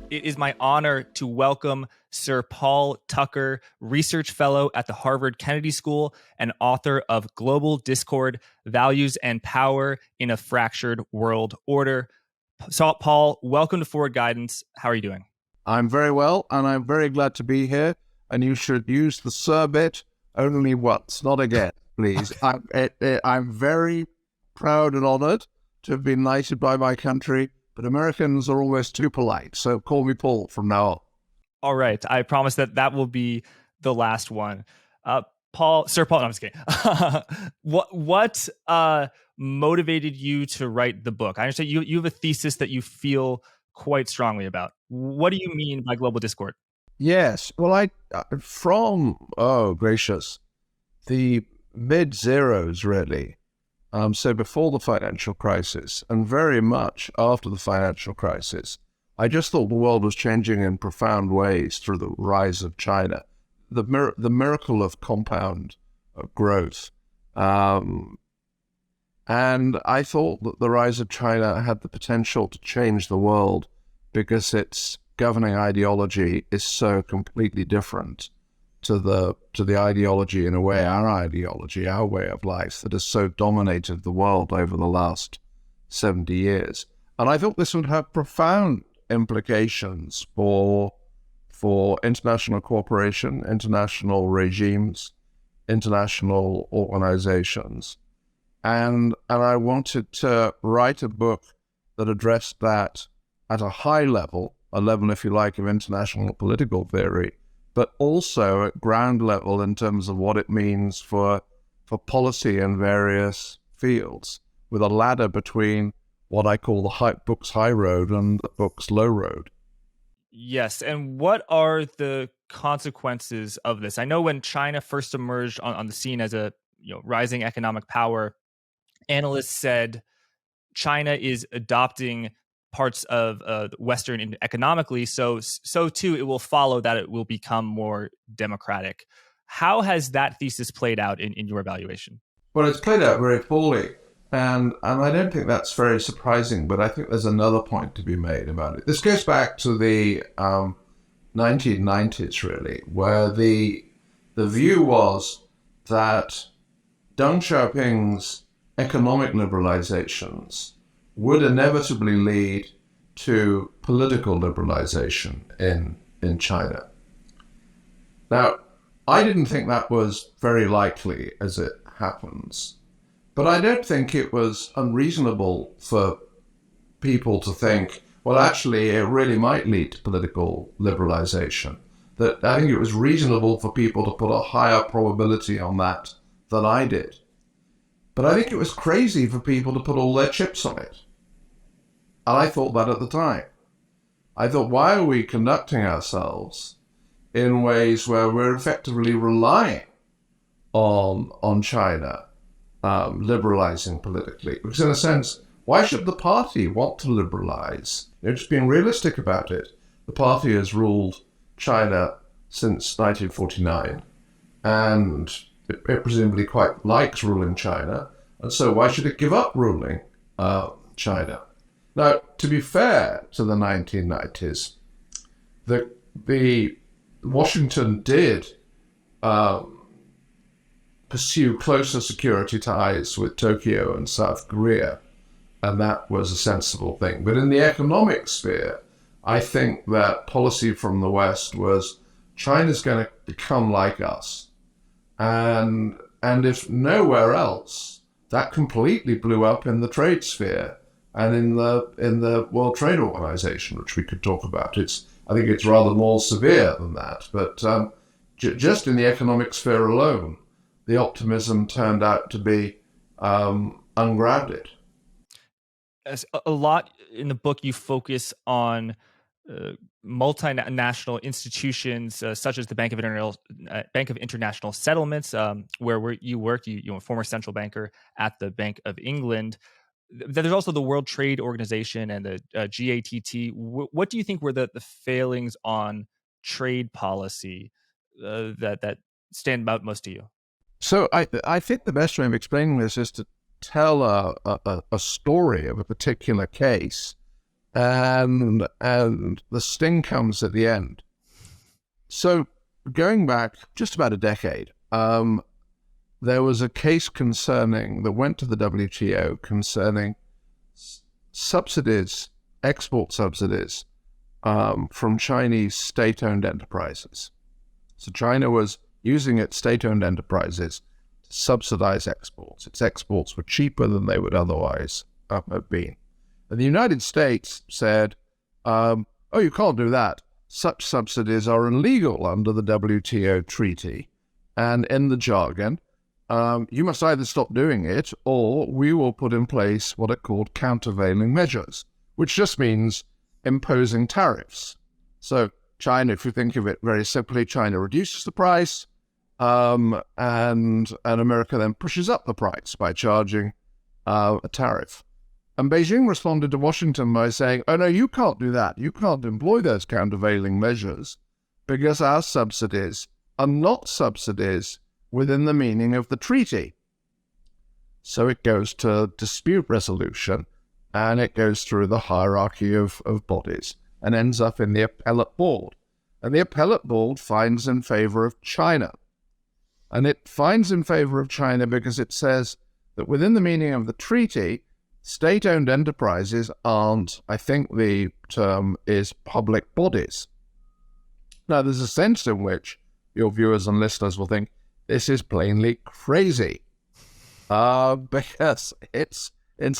It is my honor to welcome Sir Paul Tucker, Research Fellow at the Harvard Kennedy School and author of Global Discord, Values and Power in a Fractured World Order. So, Paul, welcome to Forward Guidance. How are you doing? I'm very well, and I'm very glad to be here. And you should use the "sir" bit only once, not again, please. I'm very proud and honored to have been knighted by my country, but Americans are almost too polite, so call me Paul from now on. All right. I promise that will be the last one. Sir Paul, no, I'm just kidding. What motivated you to write the book? I understand you have a thesis that you feel quite strongly about. What do you mean by global discord? Yes. Well, gracious, the mid-zeros, really. So before the financial crisis and very much after the financial crisis, I just thought the world was changing in profound ways through the rise of China, the miracle of compound growth. And I thought that the rise of China had the potential to change the world because its governing ideology is so completely different to the ideology, in a way, our ideology, our way of life that has so dominated the world over the last 70 years. And I thought this would have profound implications for international cooperation, international regimes, international organizations. And I wanted to write a book that addressed that at a high level, a level, if you like, of international political theory, but also at ground level in terms of what it means for policy in various fields, with a ladder between what I call the book's high road and the book's low road. Yes, and what are the consequences of this? I know when China first emerged on the scene as a rising economic power, analysts said China is adopting parts of Western economically, so too it will follow that it will become more democratic. How has that thesis played out in your evaluation? Well, it's played out very poorly, and I don't think that's very surprising, but I think there's another point to be made about it. This goes back to the 1990s, really, where the view was that Deng Xiaoping's economic liberalizations would inevitably lead to political liberalization in China. Now, I didn't think that was very likely as it happens, but I don't think it was unreasonable for people to think, well, actually, it really might lead to political liberalization. That I think it was reasonable for people to put a higher probability on that than I did. But I think it was crazy for people to put all their chips on it. And I thought that at the time. I thought, why are we conducting ourselves in ways where we're effectively relying on China liberalizing politically? Because in a sense, why should the party want to liberalize? Just being realistic about it. The party has ruled China since 1949, and it presumably quite likes ruling China, and so why should it give up ruling China? Now, to be fair to the 1990s, the Washington did pursue closer security ties with Tokyo and South Korea, and that was a sensible thing. But in the economic sphere, I think that policy from the West was China's going to become like us. And if nowhere else, that completely blew up in the trade sphere and in the World Trade Organization, which we could talk about. I think it's rather more severe than that. But just in the economic sphere alone, the optimism turned out to be ungrounded. As a lot in the book, you focus on multinational institutions such as the Bank of International Settlements, where you work. You're a former central banker at the Bank of England. There's also the World Trade Organization and the GATT. What do you think were the failings on trade policy that stand out most to you? So I think the best way of explaining this is to tell a story of a particular case and the sting comes at the end. So going back just about a decade, there was a case that went to the WTO concerning subsidies, export subsidies, from Chinese state-owned enterprises. So China was using its state-owned enterprises to subsidize exports. Its exports were cheaper than they would otherwise have been. And the United States said, oh, you can't do that. Such subsidies are illegal under the WTO treaty. And in the jargon, you must either stop doing it or we will put in place what are called countervailing measures, which just means imposing tariffs. So China, if you think of it very simply, China reduces the price, and America then pushes up the price by charging a tariff. And Beijing responded to Washington by saying, oh no, you can't do that. You can't employ those countervailing measures because our subsidies are not subsidies within the meaning of the treaty. So it goes to dispute resolution, and it goes through the hierarchy of bodies and ends up in the appellate board. And the appellate board finds in favor of China. And it finds in favor of China because it says that within the meaning of the treaty, state-owned enterprises aren't, I think the term is, public bodies. Now, there's a sense in which your viewers and listeners will think this is plainly crazy, because it's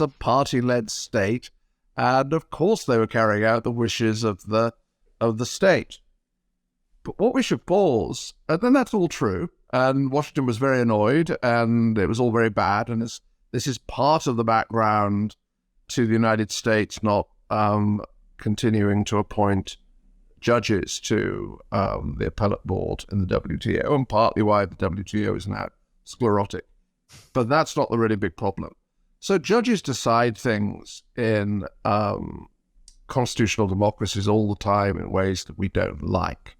a party-led state, and of course they were carrying out the wishes of the state. But what we should pause, and then that's all true, and Washington was very annoyed, and it was all very bad, and this is part of the background to the United States not continuing to appoint judges to the appellate board in the WTO, and partly why the WTO is now sclerotic. But that's not the really big problem. So judges decide things in constitutional democracies all the time in ways that we don't like.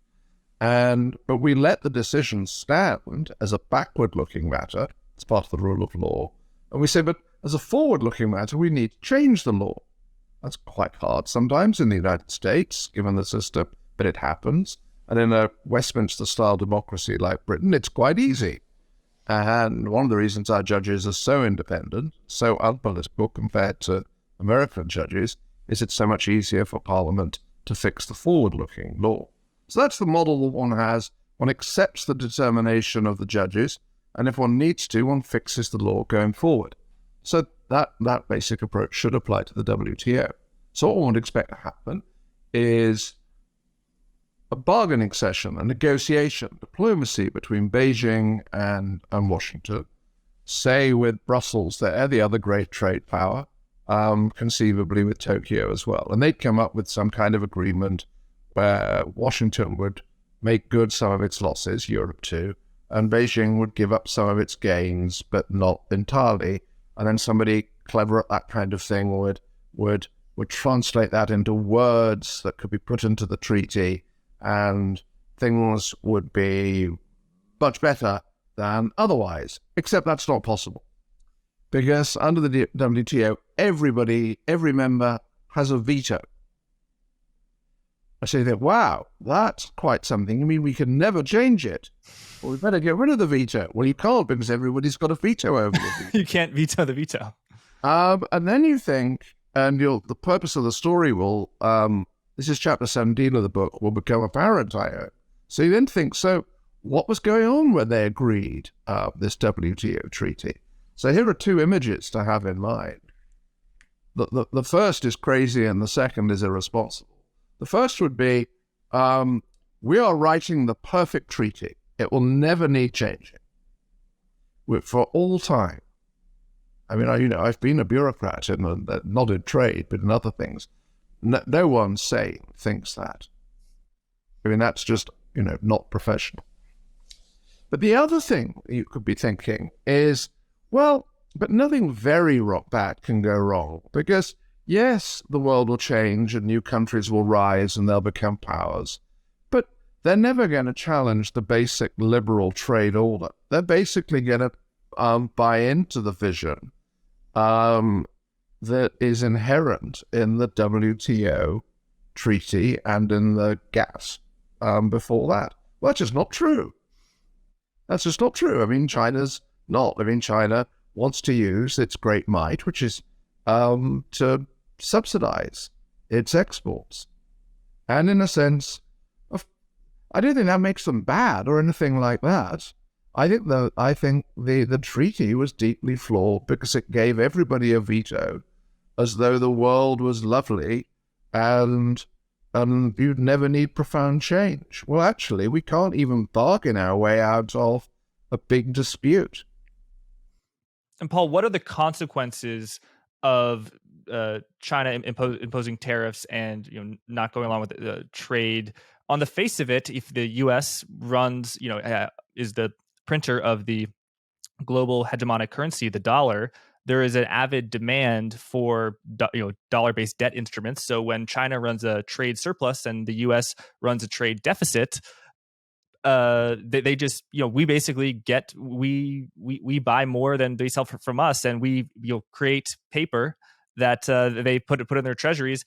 But we let the decision stand as a backward-looking matter. It's part of the rule of law. And we say, but as a forward-looking matter, we need to change the law. That's quite hard sometimes in the United States, given the system, but it happens. And in a Westminster-style democracy like Britain, it's quite easy. And one of the reasons our judges are so independent, so unpolitical compared to American judges, is it's so much easier for Parliament to fix the forward-looking law. So that's the model that one has. One accepts the determination of the judges, and if one needs to, one fixes the law going forward. So that basic approach should apply to the WTO. So what one would expect to happen is a bargaining session, a negotiation, diplomacy between Beijing and Washington, say with Brussels, they're the other great trade power, conceivably with Tokyo as well. And they'd come up with some kind of agreement where Washington would make good some of its losses, Europe too, and Beijing would give up some of its gains, but not entirely. And then somebody clever at that kind of thing would translate that into words that could be put into the treaty, and things would be much better than otherwise. Except that's not possible. Because under the WTO, every member has a veto. So you think, wow, that's quite something. I mean, we can never change it. Well, we better get rid of the veto. Well, you can't, because everybody's got a veto over the veto. You can't veto the veto. And then you think, and the purpose of the story will, this is chapter 17 of the book, will become apparent, I hope. So you then think, so what was going on when they agreed this WTO treaty? So here are two images to have in mind. The first is crazy and the second is irresponsible. The first would be, we are writing the perfect treaty. It will never need changing for all time. I mean, I've been a bureaucrat, not in trade, but in other things. No one thinks that. I mean, that's just, not professional. But the other thing you could be thinking is, well, but nothing very bad can go wrong, because yes, the world will change and new countries will rise and they'll become powers, but they're never going to challenge the basic liberal trade order. They're basically going to buy into the vision that is inherent in the WTO treaty and in the GATT before that. Well, that's just not true. That's just not true. I mean, China's not. I mean, China wants to use its great might, which is to subsidize its exports. And in a sense, I don't think that makes them bad or anything like that. I think the treaty was deeply flawed because it gave everybody a veto, as though the world was lovely and you'd never need profound change. Well, actually, we can't even bargain our way out of a big dispute. And Paul, what are the consequences of China imposing tariffs and not going along with the trade? On the face of it, if the U.S. runs, is the printer of the global hegemonic currency, the dollar, there is an avid demand for dollar-based debt instruments. So when China runs a trade surplus and the U.S. runs a trade deficit, they just we basically get we buy more than they sell from us, and we create paper that they put in their treasuries.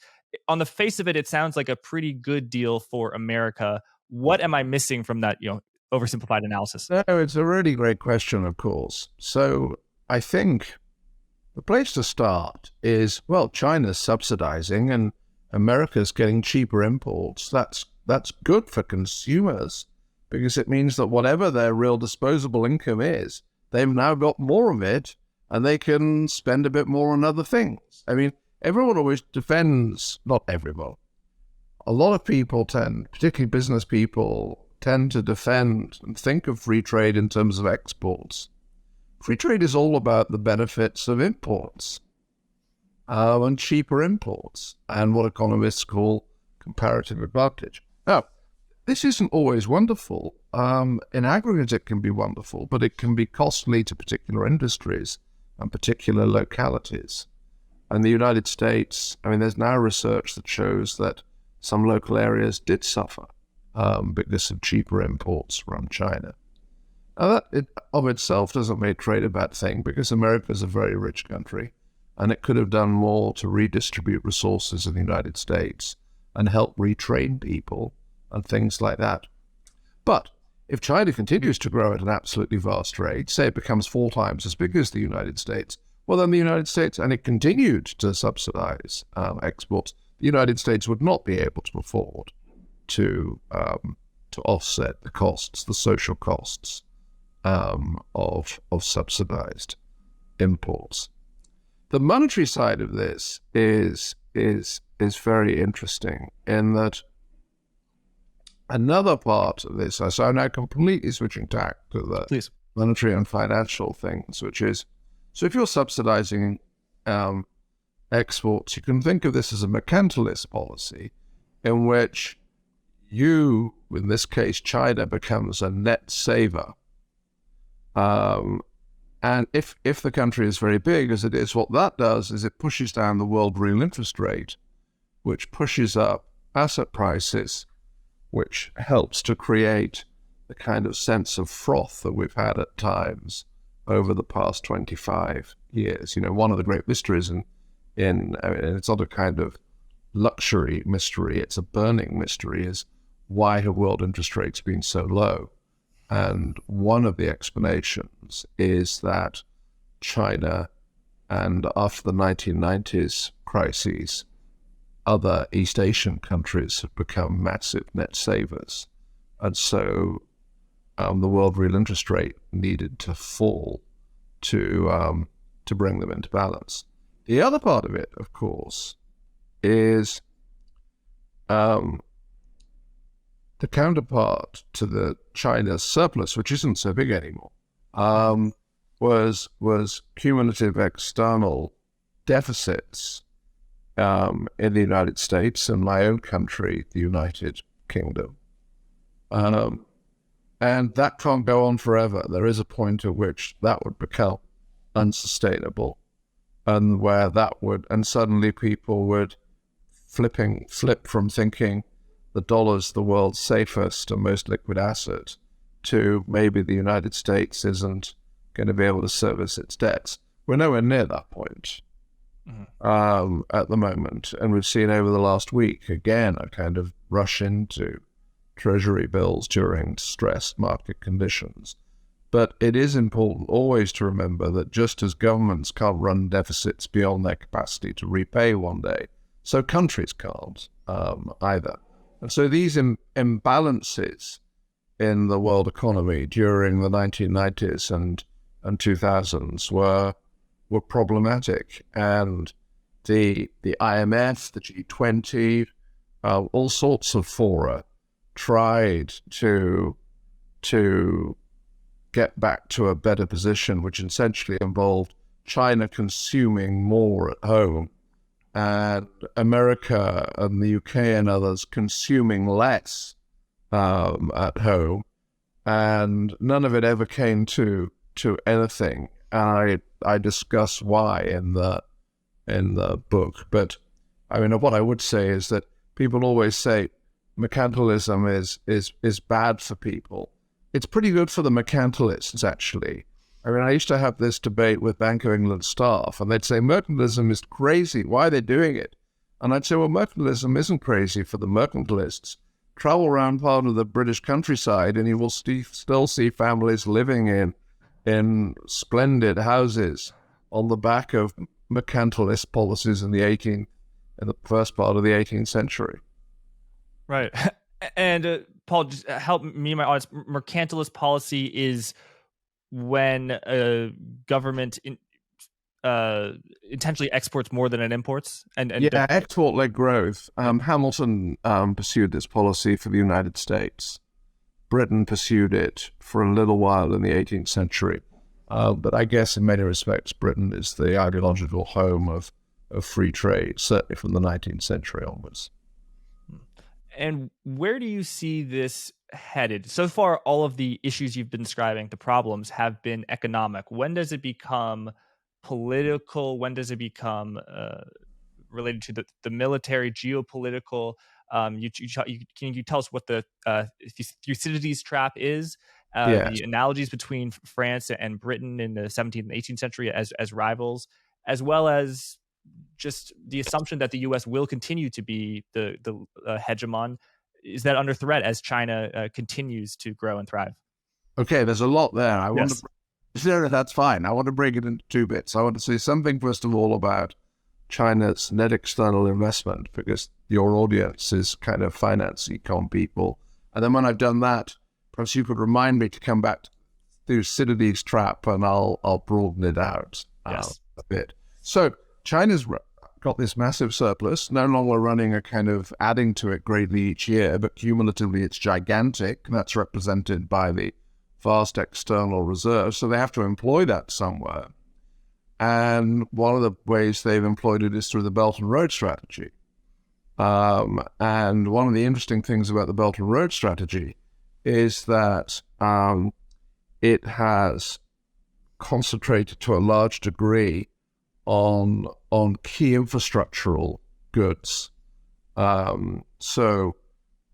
On the face of it, it sounds like a pretty good deal for America. What am I missing from that oversimplified analysis? No, it's a really great question, of course. So I think the place to start is, well, China's subsidizing and America's getting cheaper imports. That's good for consumers, because it means that whatever their real disposable income is, they've now got more of it and they can spend a bit more on other things. I mean, everyone always defends, not everyone, a lot of people particularly business people, tend to defend and think of free trade in terms of exports. Free trade is all about the benefits of imports and cheaper imports and what economists call comparative advantage. Now, this isn't always wonderful. In aggregate, it can be wonderful, but it can be costly to particular industries and particular localities. And the United States, I mean, there's now research that shows that some local areas did suffer because of cheaper imports from China. Now, that of itself doesn't make trade a bad thing, because America is a very rich country, and it could have done more to redistribute resources in the United States and help retrain people and things like that. But if China continues to grow at an absolutely vast rate, say it becomes 4 times as big as the United States, well, then the United States, and it continued to subsidize exports, the United States would not be able to afford to offset the costs, the social costs of subsidized imports. The monetary side of this is very interesting in that another part of this, so I'm now completely switching tack to the monetary and financial things, which is, so if you're subsidizing exports, you can think of this as a mercantilist policy in which you, in this case China, becomes a net saver. And if the country is very big, as it is, what that does is it pushes down the world real interest rate, which pushes up asset prices, which helps to create the kind of sense of froth that we've had at times over the past 25 years. One of the great mysteries I mean, it's not a kind of luxury mystery, it's a burning mystery, is why have world interest rates been so low? And one of the explanations is that China, and after the 1990s crises, other East Asian countries have become massive net savers. And so the world real interest rate needed to fall to bring them into balance. The other part of it, of course, is the counterpart to the China's surplus, which isn't so big anymore, was cumulative external deficits in the United States and my own country, the United Kingdom. And that can't go on forever. There is a point at which that would become unsustainable, and where and suddenly people would flip from thinking the dollar's the world's safest and most liquid asset to maybe the United States isn't going to be able to service its debts. We're nowhere near that point. Mhm. at the moment. And we've seen over the last week, again, a kind of rush into treasury bills during stressed market conditions. But it is important always to remember that just as governments can't run deficits beyond their capacity to repay one day, so countries can't either. And so these imbalances in the world economy during the 1990s and 2000s were problematic. And the IMF, the G20, all sorts of fora tried to get back to a better position, which essentially involved China consuming more at home and America and the UK and others consuming less at home. And none of it ever came to anything. And I discuss why in the book. But I mean, what I would say is that people always say mercantilism is bad for people. It's pretty good for the mercantilists, actually. I mean, I used to have this debate with Bank of England staff, and they'd say mercantilism is crazy. Why are they doing it? And I'd say, well, mercantilism isn't crazy for the mercantilists. Travel around part of the British countryside, and you will still see families living in splendid houses on the back of mercantilist policies in the first part of the 18th century. Right. And Paul, just help me and my audience. Mercantilist policy is when a government intentionally exports more than it imports. And yeah, export-led growth. Hamilton pursued this policy for the United States. Britain pursued it for a little while in the 18th century. But I guess in many respects, Britain is the ideological home of free trade, certainly from the 19th century onwards. And where do you see this headed? So far, all of the issues you've been describing, the problems, have been economic. When does it become political? When does it become related to the military, geopolitical? Can you tell us what the Thucydides trap is? Yes. The analogies between France and Britain in the 17th and 18th century as rivals, as well as just the assumption that the U.S. will continue to be the hegemon. Is that under threat as China continues to grow and thrive? Okay, there's a lot there. Yes. That's fine. I want to break it into two bits. I want to say something, first of all, about China's net external investment, because your audience is kind of finance econ people. And then when I've done that, perhaps you could remind me to come back to Thucydides trap, and I'll broaden it out a bit. So China's got this massive surplus, no longer running a kind of adding to it greatly each year, but cumulatively it's gigantic. That's represented by the vast external reserves. So they have to employ that somewhere. And one of the ways they've employed it is through the Belt and Road strategy. And one of the interesting things about the Belt and Road strategy is that it has concentrated to a large degree on key infrastructural goods. So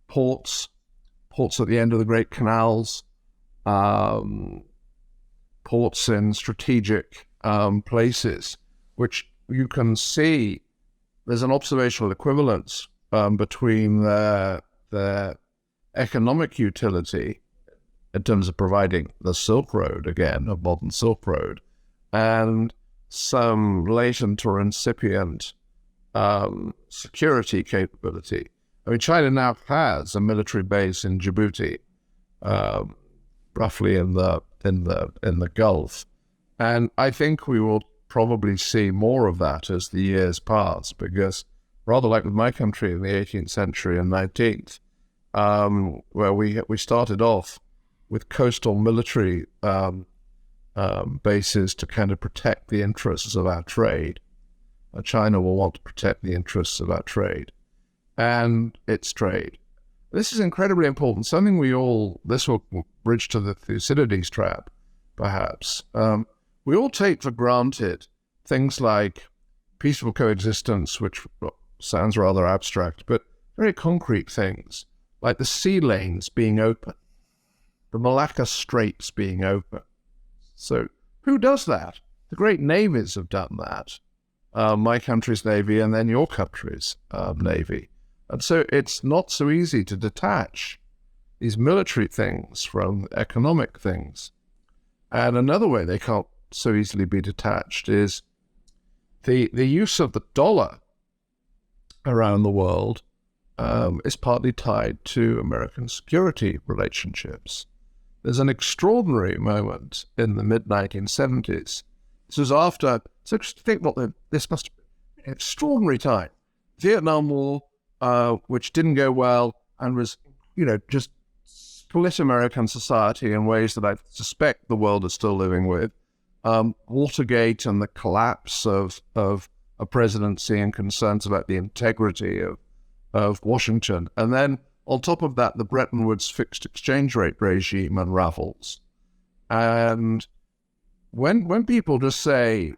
ports at the end of the great canals, ports in strategic places, which you can see there's an observational equivalence between their economic utility in terms of providing the Silk Road, again, a modern Silk Road, and some latent or incipient security capability. I mean, China now has a military base in Djibouti, roughly in the Gulf, and I think we will probably see more of that as the years pass, because rather like with my country in the 18th century and 19th, where we started off with coastal military bases to kind of protect the interests of our trade. China will want to protect the interests of our trade and its trade. This is incredibly important. Something this will bridge to the Thucydides trap, perhaps. We all take for granted things like peaceful coexistence, which sounds rather abstract, but very concrete things, like the sea lanes being open, the Malacca Straits being open. So who does that? The great navies have done that. my country's Navy and then your country's Navy. And so it's not so easy to detach these military things from economic things. And another way they can't so easily be detached is the use of the dollar around the world is partly tied to American security relationships. There's an extraordinary moment in the mid-1970s. This was after, so just think this must have been an extraordinary time. Vietnam War, which didn't go well and was, just split American society in ways that I suspect the world is still living with. Watergate and the collapse of a presidency and concerns about the integrity of Washington. And then on top of that, the Bretton Woods fixed exchange rate regime unravels. And when people just say,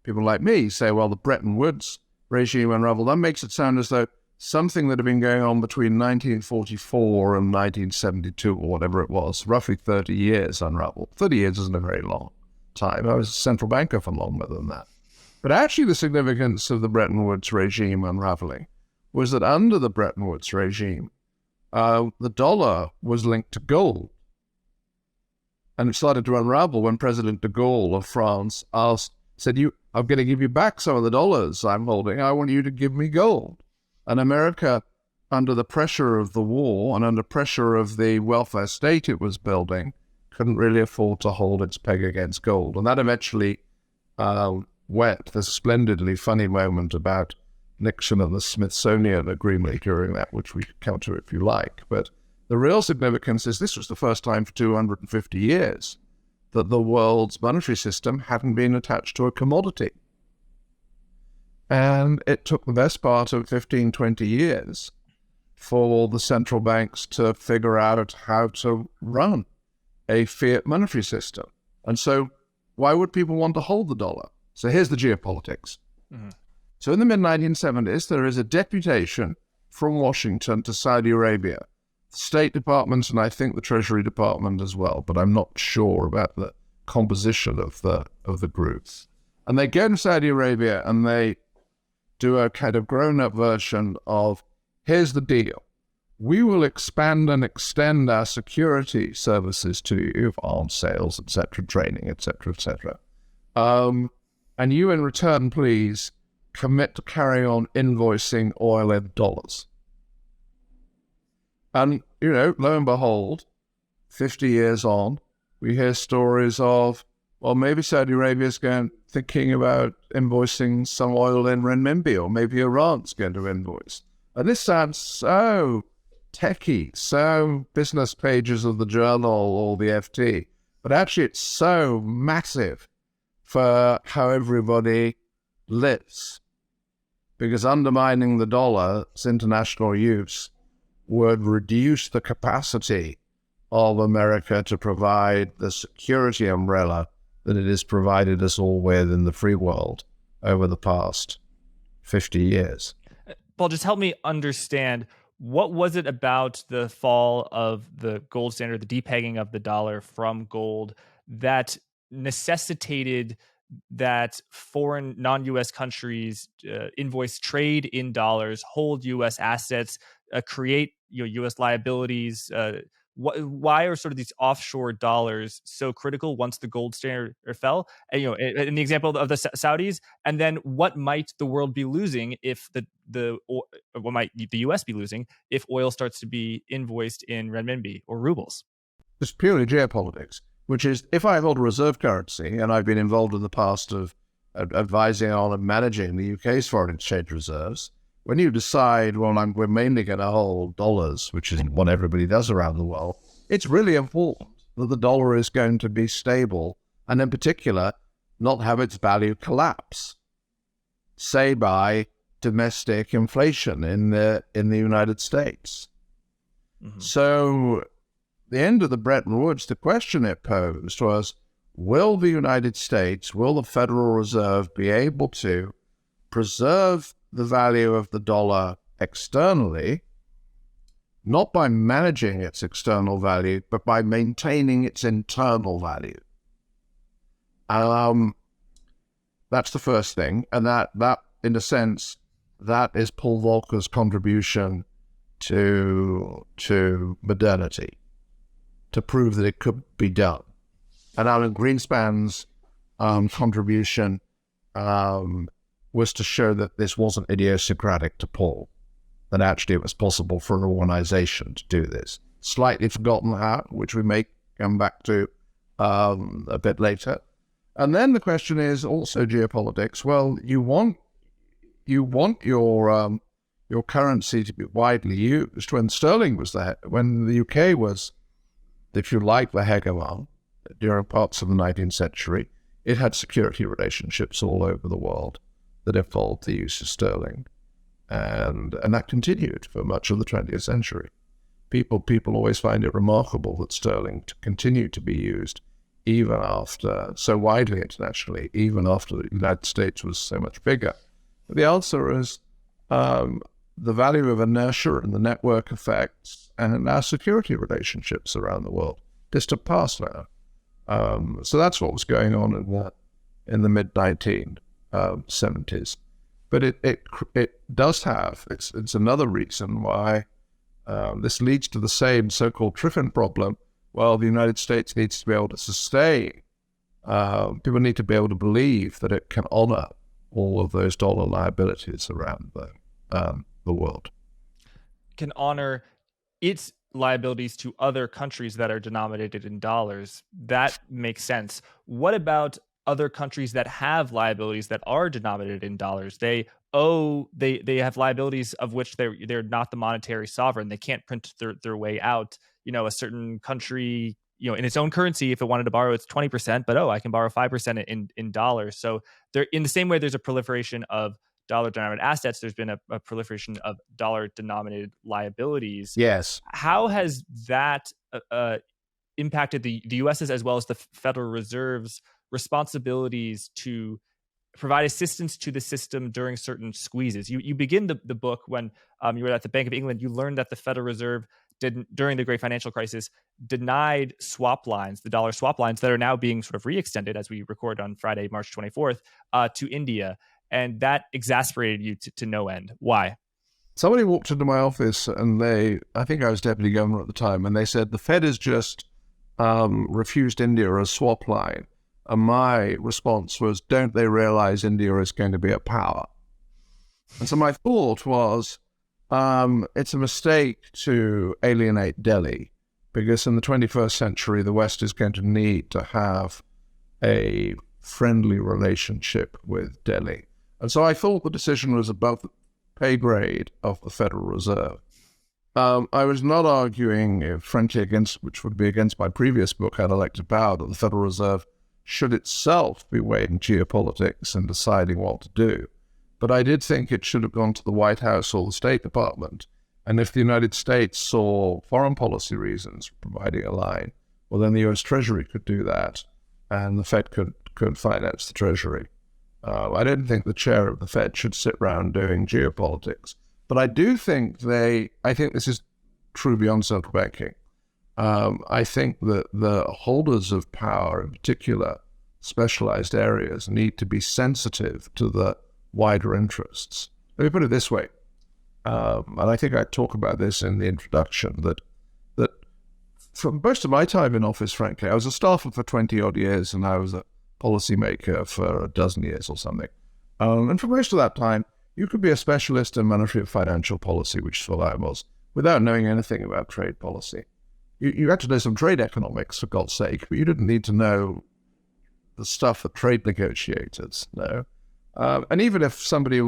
people like me say, well, the Bretton Woods regime unraveled, that makes it sound as though something that had been going on between 1944 and 1972 or whatever it was, roughly 30 years unraveled. 30 years isn't a very long time. I was a central banker for longer than that. But actually the significance of the Bretton Woods regime unraveling was that under the Bretton Woods regime, the dollar was linked to gold. And it started to unravel when President de Gaulle of France said, I'm going to give you back some of the dollars I'm holding. I want you to give me gold. And America, under the pressure of the war and under pressure of the welfare state it was building, couldn't really afford to hold its peg against gold. And that eventually went. There's a splendidly funny moment about Nixon and the Smithsonian agreement during that, which we can come to if you like. But the real significance is this was the first time for 250 years that the world's monetary system hadn't been attached to a commodity. And it took the best part of 15, 20 years for the central banks to figure out how to run a fiat monetary system. And so why would people want to hold the dollar? So here's the geopolitics. Mm-hmm. So in the mid-1970s, there is a deputation from Washington to Saudi Arabia, the State Department, and I think the Treasury Department as well, but I'm not sure about the composition of the groups. And they go to Saudi Arabia and they do a kind of grown-up version of, here's the deal. We will expand and extend our security services to you, arms sales, etc., training, etc., etc. And you in return, please, commit to carry on invoicing oil in dollars. And, lo and behold, 50 years on, we hear stories of, well, maybe Saudi Arabia is thinking about invoicing some oil in renminbi, or maybe Iran's going to invoice. And this sounds so techie, so business pages of the journal or the FT, but actually it's so massive for how everybody lives. Because undermining the dollar's international use would reduce the capacity of America to provide the security umbrella that it has provided us all with in the free world over the past 50 years. Paul, just help me understand, what was it about the fall of the gold standard, the depegging of the dollar from gold, that necessitated that foreign non-U.S. countries invoice trade in dollars, hold U.S. assets, create U.S. liabilities? Why are sort of these offshore dollars so critical once the gold standard fell? And, in the example of the Saudis, and then what might the world be losing if what might the U.S. be losing if oil starts to be invoiced in renminbi or rubles? It's purely geopolitics, which is, if I hold a reserve currency, and I've been involved in the past of advising on and managing the UK's foreign exchange reserves, when you decide, well, we're mainly going to hold dollars, which is what everybody does around the world, it's really important that the dollar is going to be stable, and in particular, not have its value collapse, say by domestic inflation in the United States. Mm-hmm. So the end of the Bretton Woods, the question it posed was, will the United States, will the Federal Reserve be able to preserve the value of the dollar externally, not by managing its external value, but by maintaining its internal value? That's the first thing. And that in a sense, that is Paul Volcker's contribution to modernity, to prove that it could be done. And Alan Greenspan's contribution was to show that this wasn't idiosyncratic to Paul, that actually it was possible for an organization to do this. Slightly forgotten how, which we may come back to a bit later. And then the question is also geopolitics. Well, you want your currency to be widely used. When sterling was there, when the UK was, if you like, the hegemon during parts of the 19th century, it had security relationships all over the world that involved the use of sterling. And that continued for much of the 20th century. People always find it remarkable that sterling continued to be used even after, so widely internationally, even after the United States was so much bigger. But the answer is the value of inertia and the network effects and our security relationships around the world. Distant past now. So that's what was going on in the mid-1970s. But it does have, it's another reason why this leads to the same so-called Triffin problem. Well, the United States needs to be able to sustain. People need to be able to believe that it can honor all of those dollar liabilities around the world. Can honor its liabilities to other countries that are denominated in dollars. That makes sense. What about other countries that have liabilities that are denominated in dollars? They have liabilities of which they're not the monetary sovereign. They can't print their way out. A certain country, in its own currency, if it wanted to borrow, it's 20%, but I can borrow 5% in dollars. So there, in the same way, there's a proliferation of dollar-denominated assets. There's been a proliferation of dollar-denominated liabilities. Yes. How has that impacted the U.S.'s as well as the Federal Reserve's responsibilities to provide assistance to the system during certain squeezes? You begin the book when you were at the Bank of England. You learned that the Federal Reserve during the Great Financial Crisis denied swap lines, the dollar swap lines that are now being sort of re-extended as we record on Friday, March 24th, to India. And that exasperated you to no end. Why? Somebody walked into my office and I think I was deputy governor at the time, and they said, the Fed has just refused India a swap line. And my response was, don't they realize India is going to be a power? And so my thought was, it's a mistake to alienate Delhi, because in the 21st century, the West is going to need to have a friendly relationship with Delhi. And so I thought the decision was above the pay grade of the Federal Reserve. I was not arguing, frankly, which would be against my previous book, How to Elect a Power, that the Federal Reserve should itself be weighing geopolitics and deciding what to do. But I did think it should have gone to the White House or the State Department. And if the United States saw foreign policy reasons for providing a line, well, then the U.S. Treasury could do that, and the Fed could finance the Treasury. I don't think the chair of the Fed should sit around doing geopolitics. But I do think I think this is true beyond central banking. I think that the holders of power, in particular specialized areas, need to be sensitive to the wider interests. Let me put it this way, and I think I talk about this in the introduction, that for most of my time in office, frankly, I was a staffer for 20-odd years, and I was a policymaker for a dozen years or something. And for most of that time, you could be a specialist in monetary and financial policy, which is what I was, without knowing anything about trade policy. You had to know some trade economics, for God's sake, but you didn't need to know the stuff that trade negotiators know. And even if somebody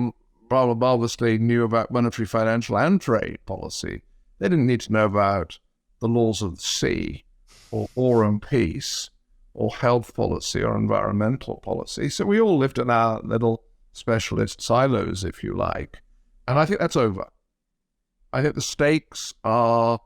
rather marvelously knew about monetary, financial, and trade policy, they didn't need to know about the laws of the sea, or war and peace, or health policy, or environmental policy. So we all lived in our little specialist silos, if you like. And I think that's over. I think the stakes are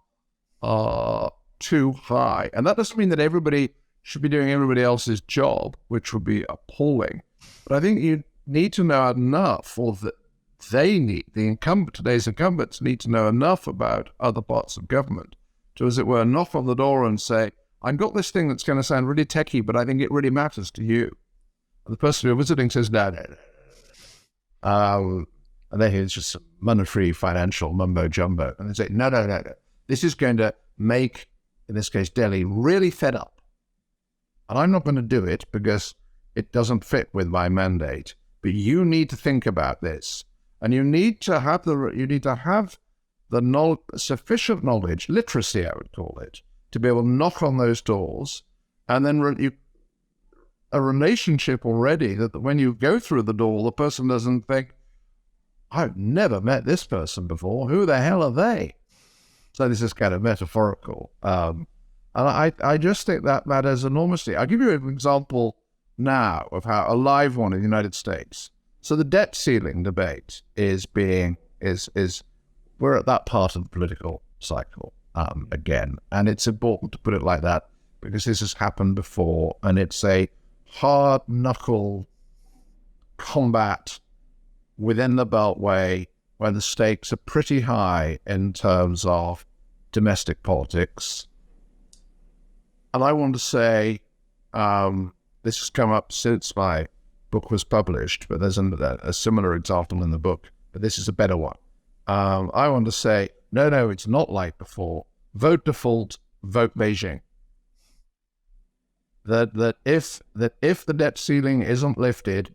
too high. And that doesn't mean that everybody should be doing everybody else's job, which would be appalling. But I think you need to know enough, or that today's incumbents need to know enough about other parts of government to, as it were, knock on the door and say, I've got this thing that's going to sound really techie, but I think it really matters to you. And the person you're visiting says, no, no, no. And then it's just monetary financial mumbo jumbo. And they say, no, no, no, no. This is going to make, in this case, Delhi really fed up. And I'm not going to do it because it doesn't fit with my mandate. But you need to think about this. And you need to have the sufficient knowledge, literacy, I would call it, to be able to knock on those doors, and then a relationship already that when you go through the door, the person doesn't think, I've never met this person before. Who the hell are they? So this is kind of metaphorical. And I just think that matters enormously. I'll give you an example now of how a live one in the United States. So the debt ceiling debate we're at that part of the political cycle again. And it's important to put it like that because this has happened before, and it's a hard knuckle combat within the Beltway where the stakes are pretty high in terms of domestic politics. And I want to say, this has come up since my book was published, but there's a similar example in the book, but this is a better one. I want to say, no, it's not like before. Vote default, vote Beijing. That if the debt ceiling isn't lifted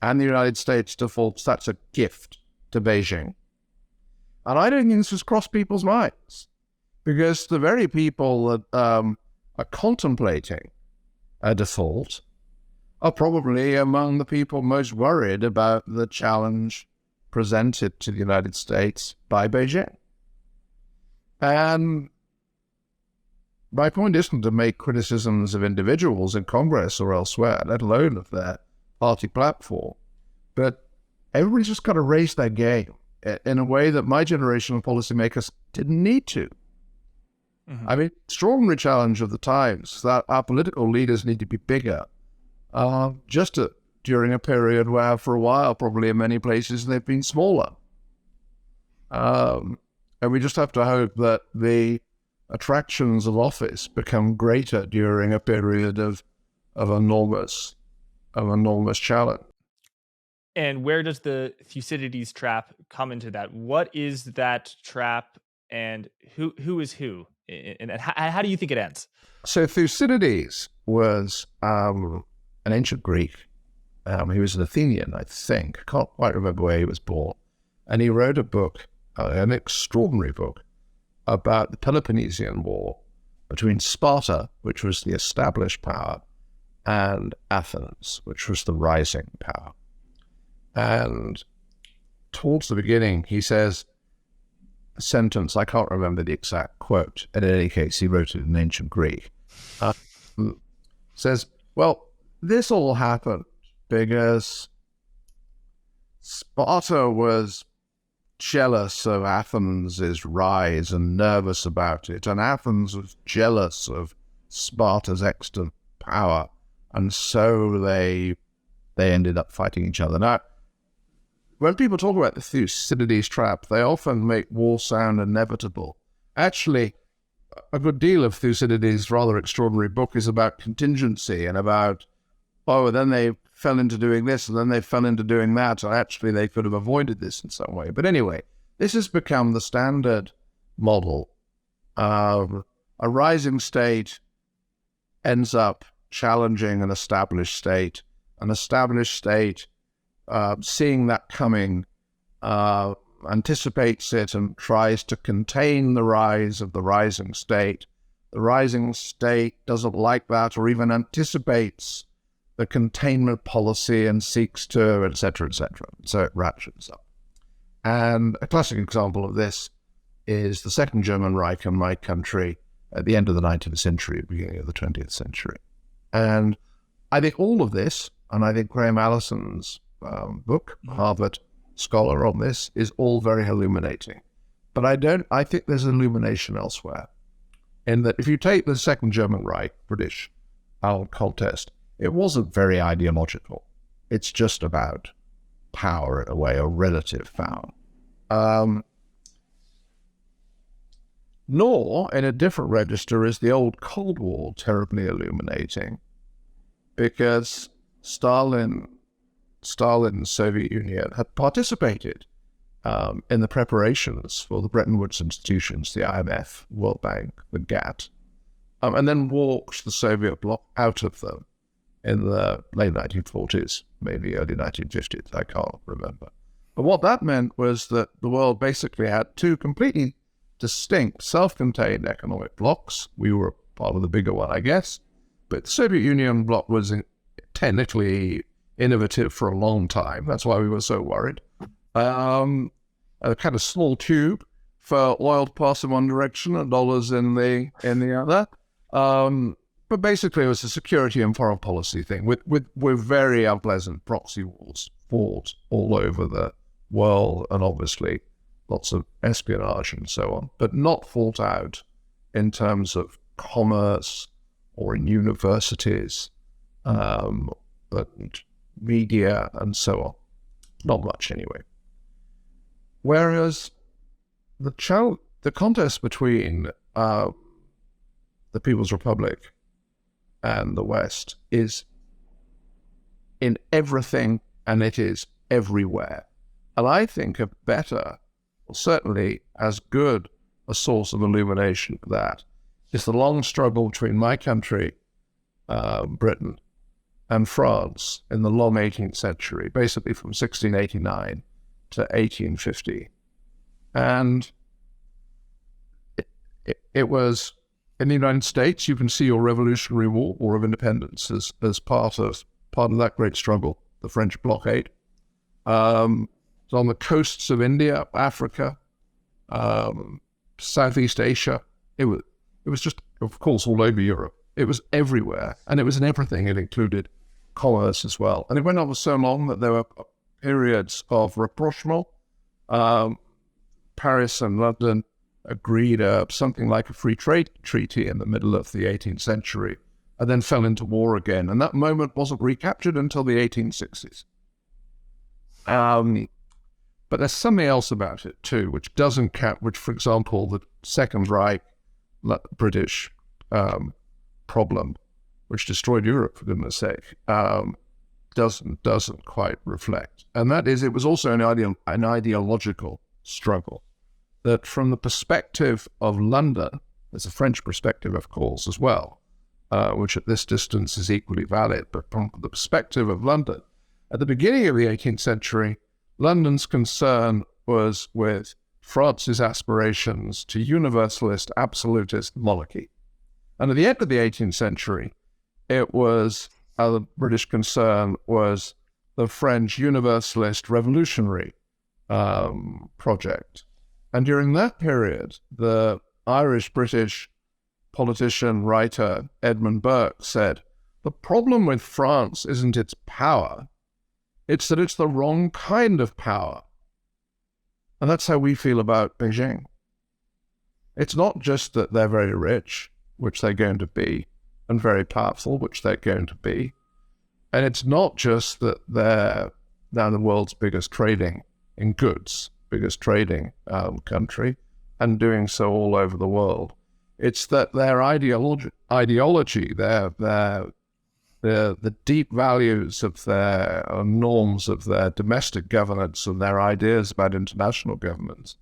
and the United States defaults, that's a gift to Beijing. And I don't think this has crossed people's minds, because the very people that are contemplating a default are probably among the people most worried about the challenge presented to the United States by Beijing. And my point isn't to make criticisms of individuals in Congress or elsewhere, let alone of their party platform, but everybody's just got to raise their game in a way that my generation of policymakers didn't need to. Mm-hmm. I mean, extraordinary challenge of the times that our political leaders need to be bigger, during a period where for a while, probably in many places, they've been smaller. And we just have to hope that the attractions of office become greater during a period of enormous challenge. And where does the Thucydides trap come into that? What is that trap, and who is who? And how do you think it ends? So Thucydides was an ancient Greek. He was an Athenian, I think. I can't quite remember where he was born. And he wrote a book, an extraordinary book, about the Peloponnesian War between Sparta, which was the established power, and Athens, which was the rising power. And towards the beginning, he says a sentence, I can't remember the exact quote, and in any case, he wrote it in ancient Greek, says, well, this all happened because Sparta was jealous of Athens' rise and nervous about it, and Athens was jealous of Sparta's extant power, and so they ended up fighting each other. Now, when people talk about the Thucydides trap, they often make war sound inevitable. Actually, a good deal of Thucydides' rather extraordinary book is about contingency and about, then they fell into doing this and then they fell into doing that, and actually they could have avoided this in some way. But anyway, this has become the standard model. A rising state ends up challenging an established state. An established state, seeing that coming, anticipates it and tries to contain the rise of the rising state. The rising state doesn't like that or even anticipates the containment policy and seeks to, etc., etc. So it ratchets up. And a classic example of this is the Second German Reich in my country at the end of the 19th century, beginning of the 20th century. And I think all of this, and I think Graham Allison's book, Harvard scholar on this, is all very illuminating. But I think there's illumination elsewhere. In that if you take the Second German Reich, British contest, it wasn't very ideological. It's just about power in a way, or relative power. Nor, in a different register, is the old Cold War terribly illuminating, because Stalin, Stalin's Soviet Union had participated in the preparations for the Bretton Woods institutions, the IMF, World Bank, the GATT, and then walked the Soviet bloc out of them in the late 1940s, maybe early 1950s, I can't remember. But what that meant was that the world basically had two completely distinct, self-contained economic blocs. We were part of the bigger one, I guess, but the Soviet Union bloc was technically innovative for a long time. That's why we were so worried. A kind of small tube for oil to pass in one direction and dollars in the other. But basically, it was a security and foreign policy thing with very unpleasant proxy wars fought all over the world, and obviously lots of espionage and so on, but not fought out in terms of commerce or in universities, but media and so on. Not much anyway. Whereas the contest between the People's Republic and the West is in everything, and it is everywhere. And I think a better, or certainly as good a source of illumination for that is the long struggle between my country, Britain, and France in the long 18th century, basically from 1689 to 1850. And it was, in the United States, you can see your Revolutionary War, War of Independence, as part of that great struggle, the French blockade. So on the coasts of India, Africa, Southeast Asia, it was just, of course, all over Europe. It was everywhere, and it was in everything. It included commerce as well. And it went on for so long that there were periods of rapprochement. Paris and London agreed something like a free trade treaty in the middle of the 18th century, and then fell into war again. And that moment wasn't recaptured until the 1860s. But there's something else about it too, which doesn't count, which, for example, the Second Reich, British problem, which destroyed Europe, for goodness sake, doesn't quite reflect. And that is, it was also an ideological struggle that, from the perspective of London, there's a French perspective, of course, as well, which at this distance is equally valid, but from the perspective of London, at the beginning of the 18th century, London's concern was with France's aspirations to universalist, absolutist monarchy. And at the end of the 18th century, it was, the British concern was the French universalist revolutionary project. And during that period, the Irish-British politician, writer Edmund Burke said, the problem with France isn't its power, it's that it's the wrong kind of power. And that's how we feel about Beijing. It's not just that they're very rich, which they're going to be, and very powerful, which they're going to be. And it's not just that they're now the world's biggest trading in goods, biggest trading country, and doing so all over the world. It's that their ideology, the deep values of their norms of their domestic governance and their ideas about international governance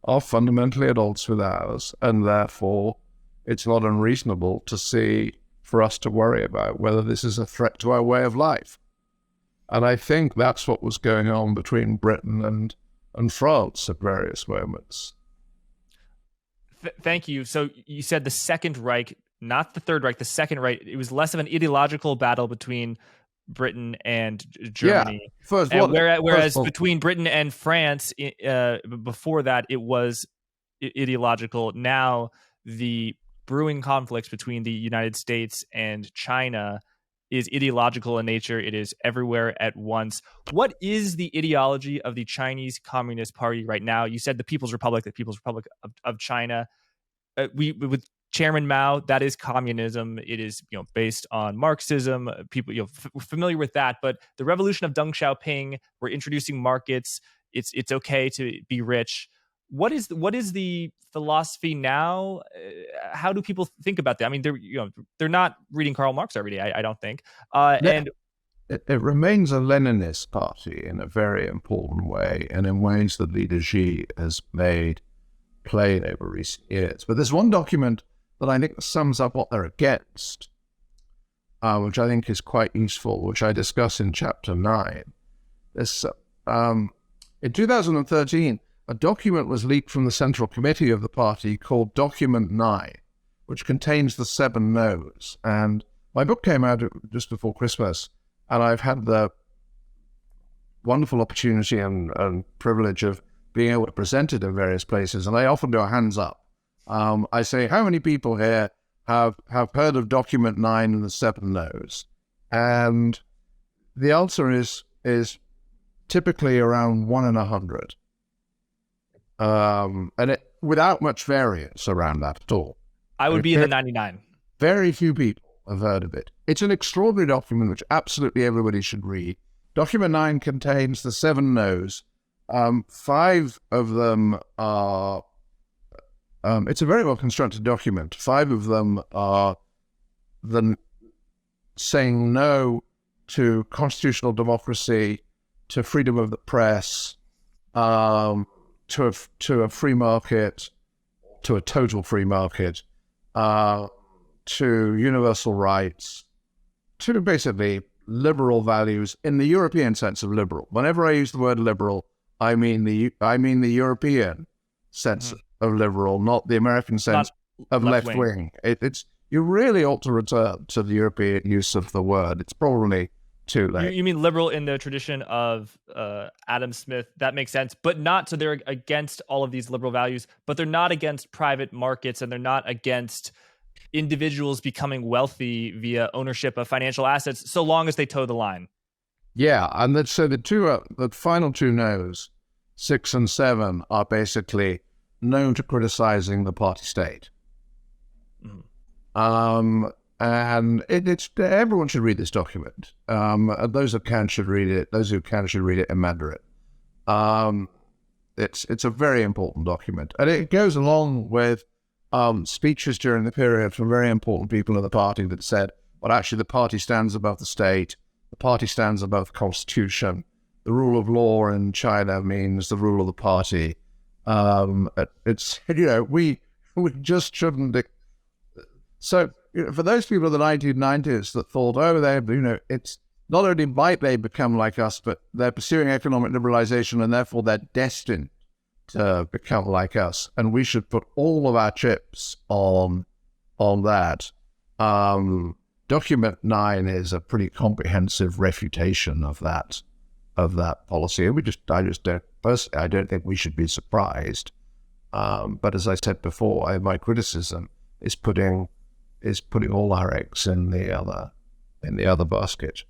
are fundamentally at odds with ours, and therefore it's not unreasonable for us to worry about whether this is a threat to our way of life. And I think that's what was going on between Britain and France at various moments. Thank you. So you said the Second Reich, not the Third Reich, the Second Reich, it was less of an ideological battle between Britain and Germany. Yeah. Whereas between Britain and France, before that, it was ideological. Now, the brewing conflicts between the United States and China is ideological in nature. It is everywhere at once. What is the ideology of the Chinese Communist Party right now? You said the People's Republic of China. With Chairman Mao, that is communism. It is, based on Marxism. People, familiar with that. But the revolution of Deng Xiaoping, we're introducing markets. It's okay to be rich. What is the philosophy now? How do people think about that? I mean, they're not reading Karl Marx every day. I don't think. And it remains a Leninist party in a very important way, and in ways that leader Xi has made plain over recent years. But there's one document that I think sums up what they're against, which I think is quite useful, which I discuss in chapter 9. This, in 2013, a document was leaked from the Central Committee of the party called Document 9, which contains the 7 no's. And my book came out just before Christmas, and I've had the wonderful opportunity and privilege of being able to present it in various places. And I often do a hands up. I say, how many people here have heard of Document 9 and the 7 no's? And the answer is typically around 1 in 100. And it, without much variance around that at all. I would be in the 99. Very few people have heard of it. It's an extraordinary document which absolutely everybody should read. Document 9 contains the 7 no's. 5 of them are... it's a very well-constructed document. 5 of them are saying no to constitutional democracy, to freedom of the press, to a free market, to a total free market, to universal rights, to basically liberal values in the European sense of liberal. Whenever I use the word liberal, I mean the European sense of liberal, not the American sense of left wing. It's you really ought to return to the European use of the word. It's probably too late. You mean liberal in the tradition of Adam Smith? That makes sense, but not. So they're against all of these liberal values, but they're not against private markets, and they're not against individuals becoming wealthy via ownership of financial assets, so long as they toe the line. Yeah, and so the final 2 no's, 6 and 7, are basically no to criticizing the party state. And it's everyone should read this document. Those who can should read it. Those who can should read it in Mandarin. It's a very important document, and it goes along with speeches during the period from very important people in the party that said, well, actually, the party stands above the state. The party stands above the constitution. The rule of law in China means the rule of the party. It's, we just shouldn't. So, for those people of the 1990s that thought, it's not only might they become like us, but they're pursuing economic liberalization and therefore they're destined to become like us, and we should put all of our chips on that. Document 9 is a pretty comprehensive refutation of that policy, and I don't think we should be surprised. But as I said before, my criticism is putting all our eggs in the other basket.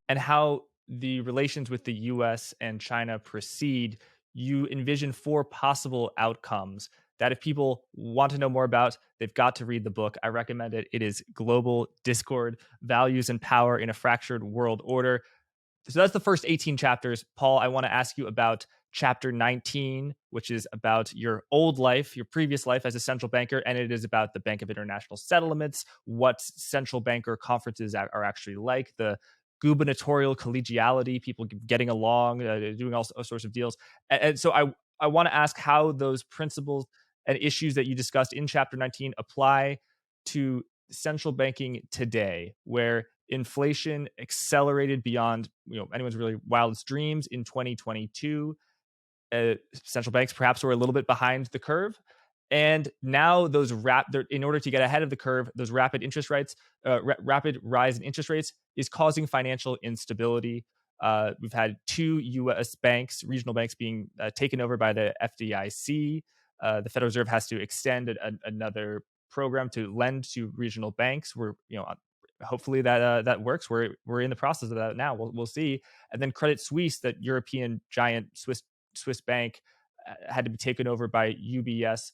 And how the relations with the U.S. and China proceed, you envision 4 possible outcomes that if people want to know more about, they've got to read the book. I recommend it. It is Global Discord, Values and Power in a Fractured World Order. So that's the first 18 chapters. Paul, I want to ask you about chapter 19, which is about your old life, your previous life as a central banker, and it is about the Bank of International Settlements, what central banker conferences are actually like, the gubernatorial collegiality, people getting along, doing all sorts of deals. And so I want to ask how those principles and issues that you discussed in chapter 19 apply to central banking today, where inflation accelerated beyond anyone's really wildest dreams in 2022. Central banks perhaps were a little bit behind the curve. And now those in order to get ahead of the curve, those rapid interest rates, rapid rise in interest rates is causing financial instability. We've had 2 U.S. banks, regional banks, being taken over by the FDIC. The Federal Reserve has to extend another program to lend to regional banks. Hopefully that works. We're in the process of that now. We'll see. And then Credit Suisse, that European giant Swiss bank, had to be taken over by UBS.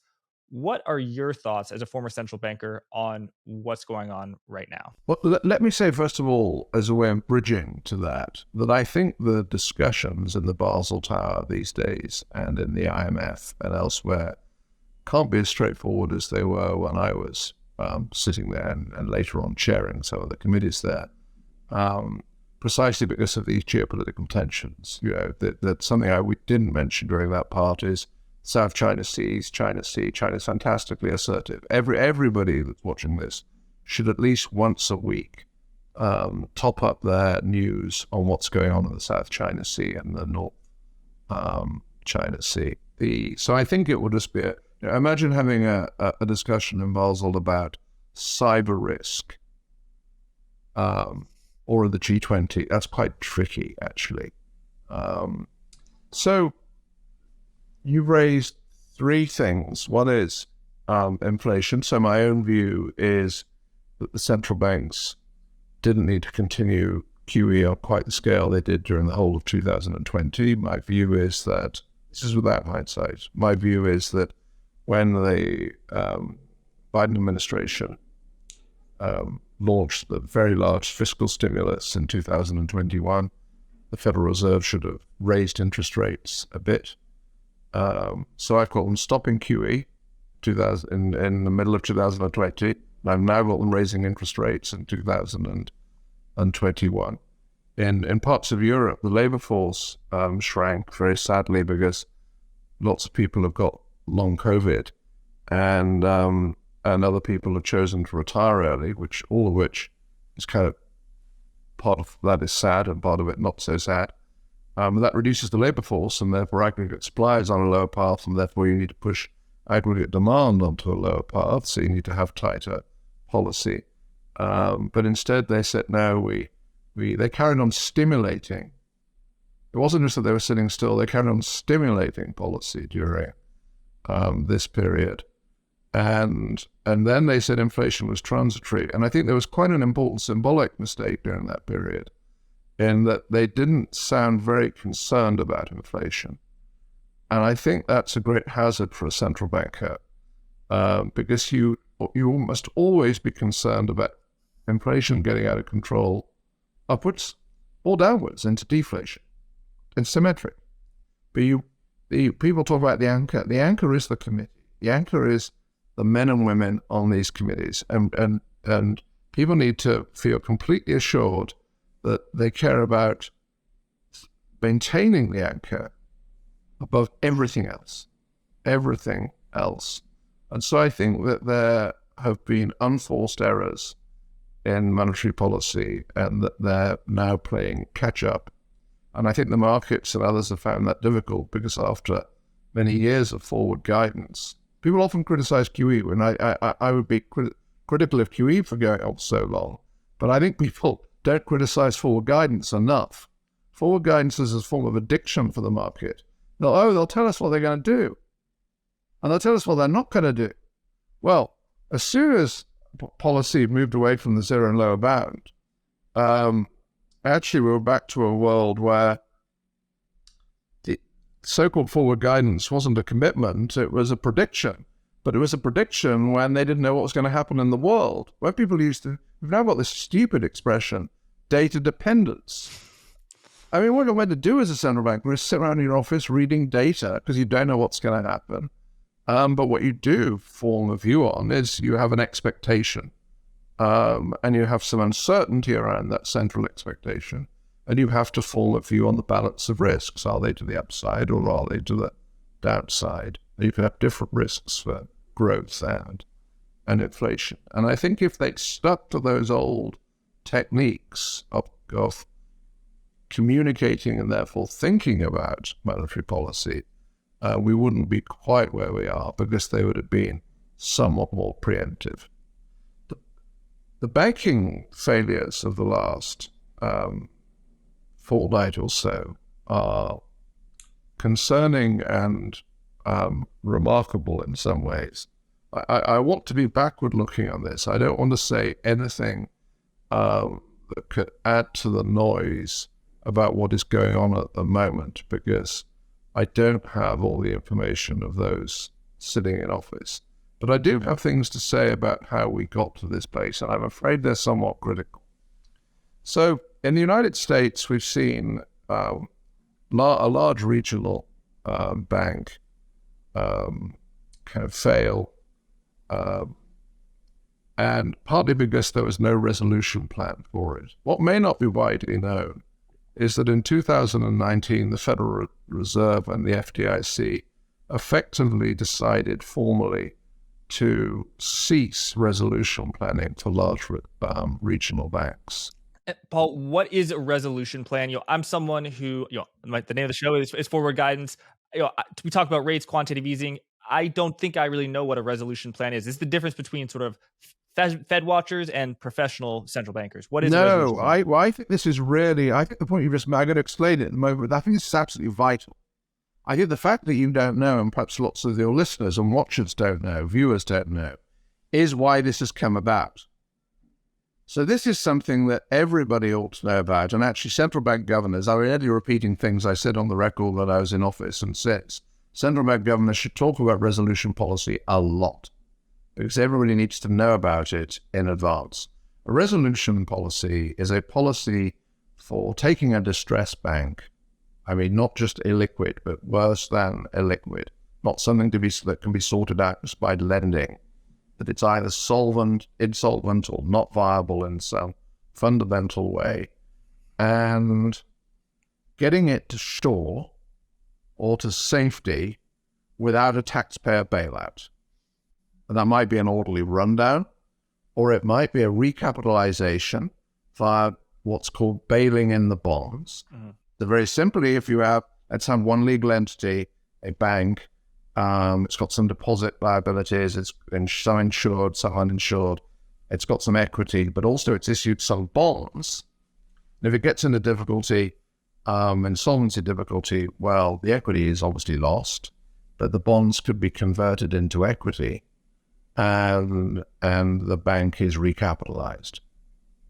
What are your thoughts as a former central banker on what's going on right now? Well, let me say, first of all, as a way of bridging to that I think the discussions in the Basel Tower these days and in the IMF and elsewhere can't be as straightforward as they were when I was sitting there and later on chairing some of the committees there. precisely because of these geopolitical tensions. That something we didn't mention during that part is South China Sea, China's fantastically assertive. Everybody that's watching this should at least once a week top up their news on what's going on in the South China Sea and the North China Sea. So I think it will just be imagine having a discussion in Basel about cyber risk or the G20. That's quite tricky, actually. So you've raised three things. One is inflation. So my own view is that the central banks didn't need to continue QE on quite the scale they did during the whole of 2020. My view is that, this is without hindsight, my view is that when the Biden administration launched the very large fiscal stimulus in 2021, the Federal Reserve should have raised interest rates a bit. So I've got them stopping QE in the middle of 2020. And I've now got them raising interest rates in 2021. In parts of Europe, the labour force shrank very sadly because lots of people have got long COVID, and other people have chosen to retire early, all of which is kind of part of that is sad and part of it not so sad. That reduces the labour force, and therefore aggregate supply is on a lower path, and therefore you need to push aggregate demand onto a lower path, so you need to have tighter policy. But instead they said, no, they carried on stimulating. It wasn't just that they were sitting still, they carried on stimulating policy during this period. And then they said inflation was transitory. And I think there was quite an important symbolic mistake during that period, in that they didn't sound very concerned about inflation. And I think that's a great hazard for a central banker, because you must always be concerned about inflation getting out of control upwards or downwards into deflation. It's symmetric. But people talk about the anchor. The anchor is the committee. The anchor is the men and women on these committees. And people need to feel completely assured that they care about maintaining the anchor above everything else. And so I think that there have been unforced errors in monetary policy, and that they're now playing catch up. And I think the markets and others have found that difficult, because after many years of forward guidance, people often criticize QE, and I would be critical of QE for going on so long. But I think people don't criticize forward guidance enough. Forward guidance is a form of addiction for the market. They'll tell us what they're going to do, and they'll tell us what they're not going to do. Well, as soon as policy moved away from the zero and lower bound, actually we were back to a world where the so-called forward guidance wasn't a commitment, it was a prediction. But it was a prediction when they didn't know what was going to happen in the world. Where people we've now got this stupid expression, data dependence. I mean, what you're meant to do as a central bank is sit around in your office reading data because you don't know what's going to happen. But what you do form a view on is you have an expectation, and you have some uncertainty around that central expectation, and you have to form a view on the balance of risks. Are they to the upside or are they to the downside? You can have different risks for growth and inflation. And I think if they stuck to those old techniques of communicating and therefore thinking about monetary policy, we wouldn't be quite where we are, because they would have been somewhat more preemptive. The banking failures of the last fortnight or so are concerning and remarkable in some ways. I want to be backward looking on this. I don't want to say anything that could add to the noise about what is going on at the moment, because I don't have all the information of those sitting in office. But I do have things to say about how we got to this place, and I'm afraid they're somewhat critical. So in the United States, we've seen a large regional bank kind of fail, and partly because there was no resolution plan for it. What may not be widely known is that in 2019, the Federal Reserve and the FDIC effectively decided formally to cease resolution planning for large regional banks. Paul, what is a resolution plan? I'm someone who, the name of the show is Forward Guidance. We talk about rates, quantitative easing. I don't think I really know what a resolution plan is. It's the difference between sort of Fed watchers and professional central bankers. What is a resolution plan? I think this is really, I think the point you just made, I'm going to explain it in a moment, but I think this is absolutely vital. I think the fact that you don't know, and perhaps lots of your listeners and watchers don't know, viewers don't know, is why this has come about. So this is something that everybody ought to know about, and actually central bank governors, I'm already repeating things I said on the record when I was in office, and says central bank governors should talk about resolution policy a lot, because everybody needs to know about it in advance. A resolution policy is a policy for taking a distressed bank, I mean, not just illiquid, but worse than illiquid, not something that can be sorted out just by lending, that it's either solvent, insolvent, or not viable in some fundamental way, and getting it to shore or to safety without a taxpayer bailout. And that might be an orderly rundown, or it might be a recapitalization via what's called bailing in the bonds. Mm-hmm. So very simply, if you have, let's have one legal entity, a bank, it's got some deposit liabilities, it's some insured, some uninsured, it's got some equity, but also it's issued some bonds. And if it gets into difficulty, insolvency difficulty, well, the equity is obviously lost, but the bonds could be converted into equity, and the bank is recapitalized.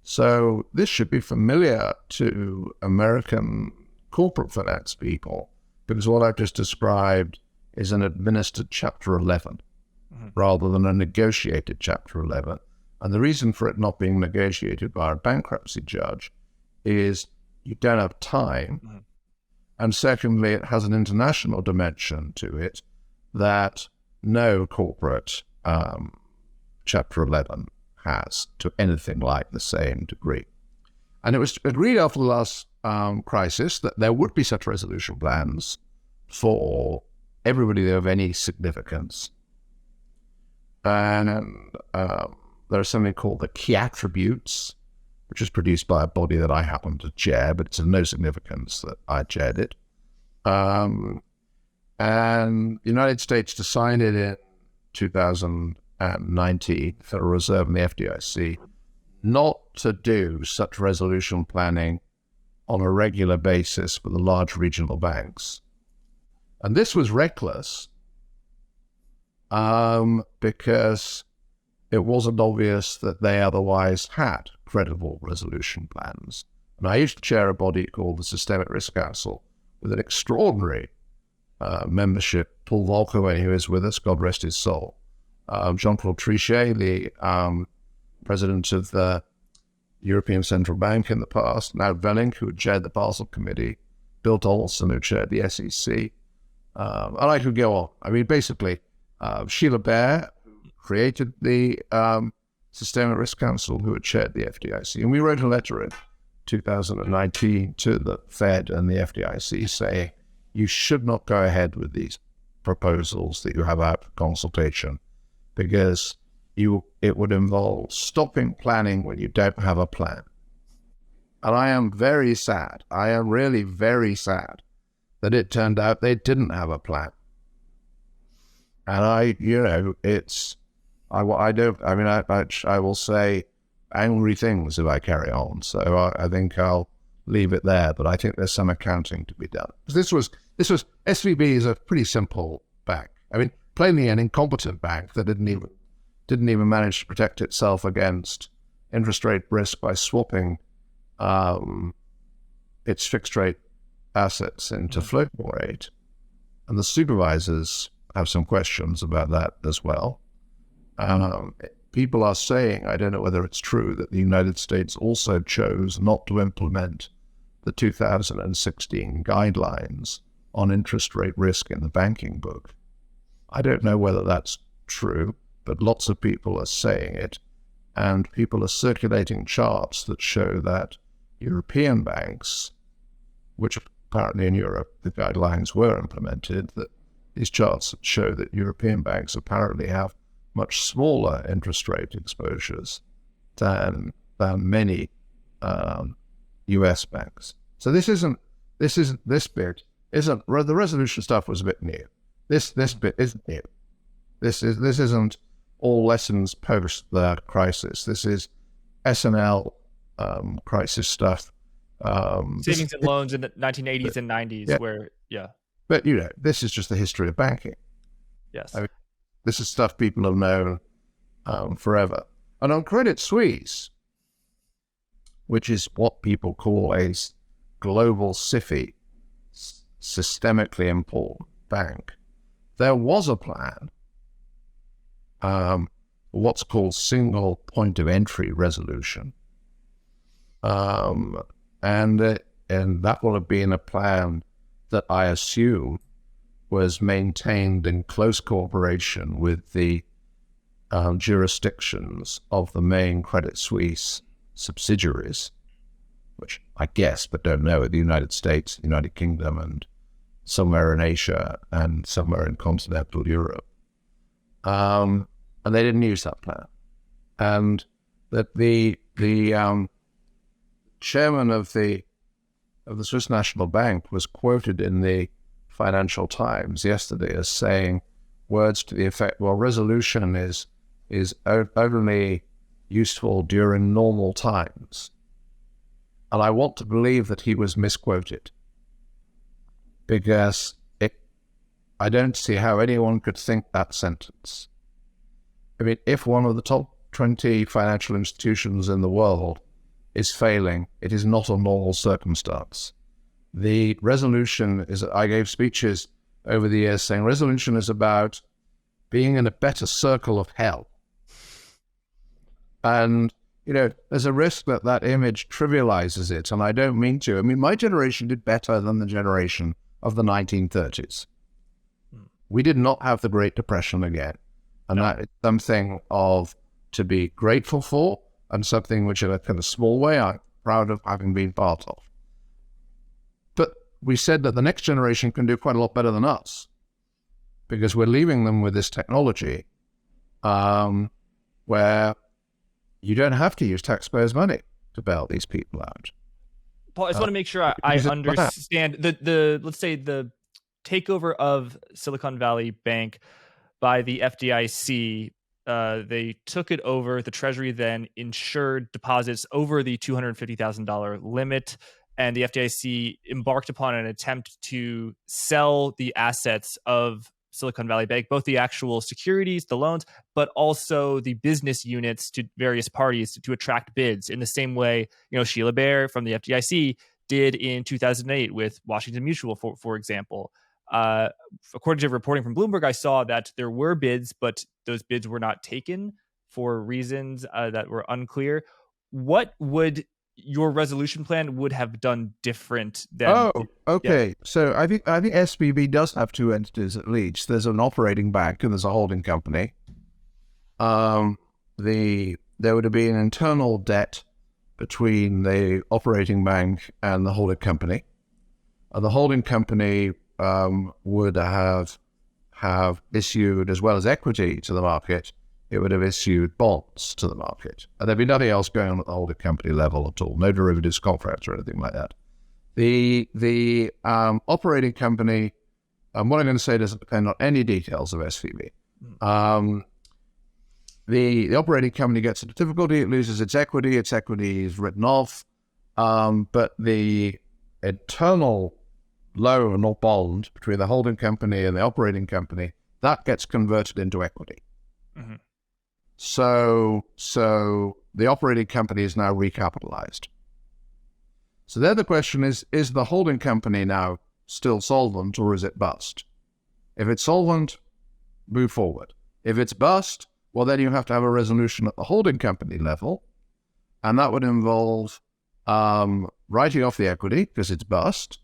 So this should be familiar to American corporate finance people, because what I've just described is an administered Chapter 11 rather than a negotiated Chapter 11. And the reason for it not being negotiated by a bankruptcy judge is you don't have time. And secondly, it has an international dimension to it that no corporate Chapter 11 has to anything like the same degree. And it was agreed after the last crisis that there would be such resolution plans for everybody of any significance. And there is something called the key attributes, which is produced by a body that I happen to chair, but it's of no significance that I chaired it. And the United States decided in 2019, the Federal Reserve and the FDIC, not to do such resolution planning on a regular basis for the large regional banks. And this was reckless because it wasn't obvious that they otherwise had credible resolution plans. And I used to chair a body called the Systemic Risk Council with an extraordinary membership. Paul Volcker, who is with us, God rest his soul. Jean-Claude Trichet, the president of the European Central Bank in the past, now Velling, who had chaired the Basel Committee, Bill Donaldson, who chaired the SEC, and I could go on. I mean, basically, Sheila Bair, who created the Systemic Risk Council, who had chaired the FDIC, and we wrote a letter in 2019 to the Fed and the FDIC saying, you should not go ahead with these proposals that you have out for consultation, because it would involve stopping planning when you don't have a plan. And I am very sad. I am really very sad that it turned out they didn't have a plan. And I will say angry things if I carry on. So I think I'll leave it there, but I think there's some accounting to be done. This was SVB is a pretty simple bank. I mean, plainly an incompetent bank that didn't even manage to protect itself against interest rate risk by swapping its fixed rate assets into floating rate. And the supervisors have some questions about that as well. People are saying, I don't know whether it's true, that the United States also chose not to implement the 2016 guidelines on interest rate risk in the banking book. I don't know whether that's true, but lots of people are saying it. and people are circulating charts that show that European banks, which apparently in Europe the guidelines were implemented, that these charts show that European banks apparently have much smaller interest rate exposures than many US banks. So the resolution stuff was a bit new. This bit isn't new. This isn't all lessons post the crisis. This is SNL crisis stuff. Savings and loans in the 1980s and 90s, But this is just the history of banking. Yes. I mean, this is stuff people have known forever. And on Credit Suisse, which is what people call a global SIFI, systemically important bank, there was a plan, what's called single point of entry resolution. And that will have been a plan that I assume was maintained in close cooperation with the jurisdictions of the main Credit Suisse subsidiaries, which I guess, but don't know, are the United States, United Kingdom, and somewhere in Asia, and somewhere in continental Europe. And they didn't use that plan. And that the chairman of the Swiss National Bank was quoted in the Financial Times yesterday as saying words to the effect, well, resolution is only useful during normal times. And I want to believe that he was misquoted, because I don't see how anyone could think that sentence. I mean, if one of the top 20 financial institutions in the world is failing, it is not a normal circumstance. The resolution is, I gave speeches over the years saying resolution is about being in a better circle of hell. And, there's a risk that that image trivializes it, and I don't mean to. I mean, my generation did better than the generation of the 1930s. We did not have the Great Depression again. And that is something to be grateful for, and something which in a kind of small way I'm proud of having been part of. But we said that the next generation can do quite a lot better than us, because we're leaving them with this technology where you don't have to use taxpayers' money to bail these people out. Paul, I just want to make sure I understand the let's say the takeover of Silicon Valley Bank by the FDIC. They took it over. The Treasury then insured deposits over the $250,000 limit, and the FDIC embarked upon an attempt to sell the assets of Silicon Valley Bank, both the actual securities, the loans, but also the business units to various parties to attract bids in the same way, Sheila Bair from the FDIC did in 2008 with Washington Mutual, for example. According to reporting from Bloomberg, I saw that there were bids, but those bids were not taken for reasons that were unclear. What would your resolution plan would have done different than? Oh, okay. Yeah. So I think SVB does have two entities at least. There's an operating bank and there's a holding company. There would have been internal debt between the operating bank and the holding company. The holding company would have issued, as well as equity to the market, it would have issued bonds to the market. And there'd be nothing else going on at the holding company level at all, no derivatives contracts or anything like that. The operating company, what I'm going to say doesn't depend on any details of SVB. The operating company gets into difficulty, it loses its equity is written off, but the internal loan or bond between the holding company and the operating company, that gets converted into equity. Mm-hmm. So the operating company is now recapitalized. So then the question is the holding company now still solvent or is it bust? If it's solvent, move forward. If it's bust, well, then you have to have a resolution at the holding company level, and that would involve writing off the equity because it's bust,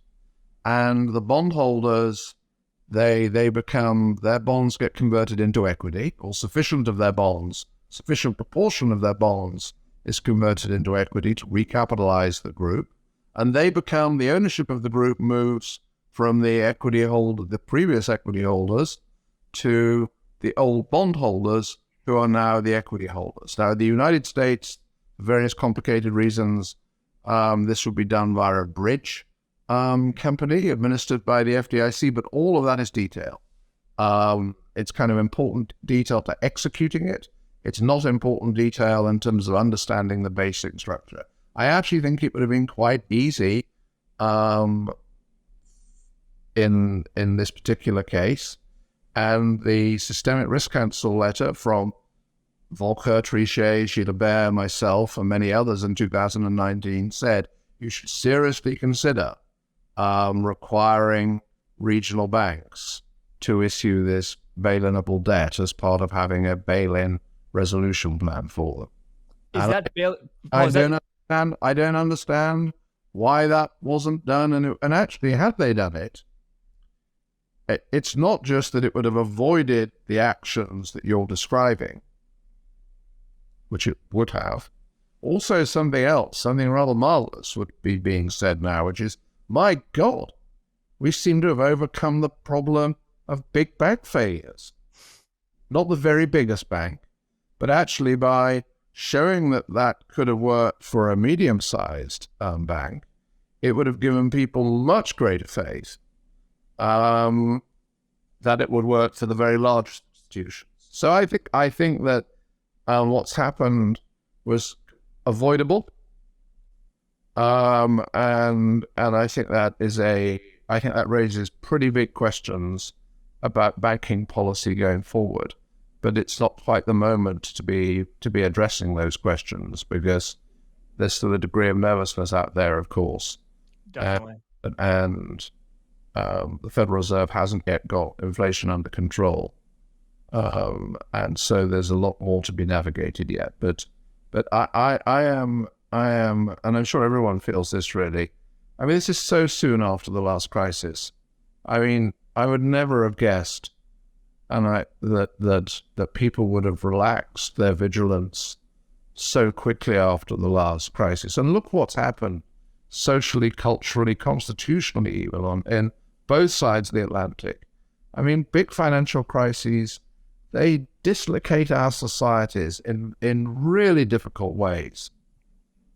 and the bondholders, their bonds get converted into equity, or sufficient of their bonds sufficient proportion of their bonds is converted into equity to recapitalize the group, and they become, the ownership of the group moves from the previous equity holders to the old bondholders, who are now the equity holders. Now, in the United States, for various complicated reasons, this would be done via a bridge company administered by the FDIC, but all of that is detail. It's kind of important detail to executing it. It's not important detail in terms of understanding the basic structure. I actually think it would have been quite easy in this particular case. And the Systemic Risk Council letter from Volcker, Trichet, Gilbert, myself, and many others in 2019 said you should seriously consider requiring regional banks to issue this bail-inable debt as part of having a bail-in resolution plan for them. I don't understand why that wasn't done. And actually, had they done it, it's not just that it would have avoided the actions that you're describing, which it would have. Also, something else, something rather marvelous would be being said now, which is, my God, we seem to have overcome the problem of big bank failures. Not the very biggest bank, but actually by showing that that could have worked for a medium-sized bank, it would have given people much greater faith that it would work for the very large institutions. So I think that what's happened was avoidable, and I think that raises pretty big questions about banking policy going forward. But it's not quite the moment to be addressing those questions, because there's still a degree of nervousness out there, of course. Definitely. And the Federal Reserve hasn't yet got inflation under control, and so there's a lot more to be navigated yet. But I am, and I'm sure everyone feels this really. I mean, this is so soon after the last crisis. I mean, I would never have guessed, that people would have relaxed their vigilance so quickly after the last crisis. And look what's happened socially, culturally, constitutionally, even in both sides of the Atlantic. I mean, big financial crises, they dislocate our societies in really difficult ways.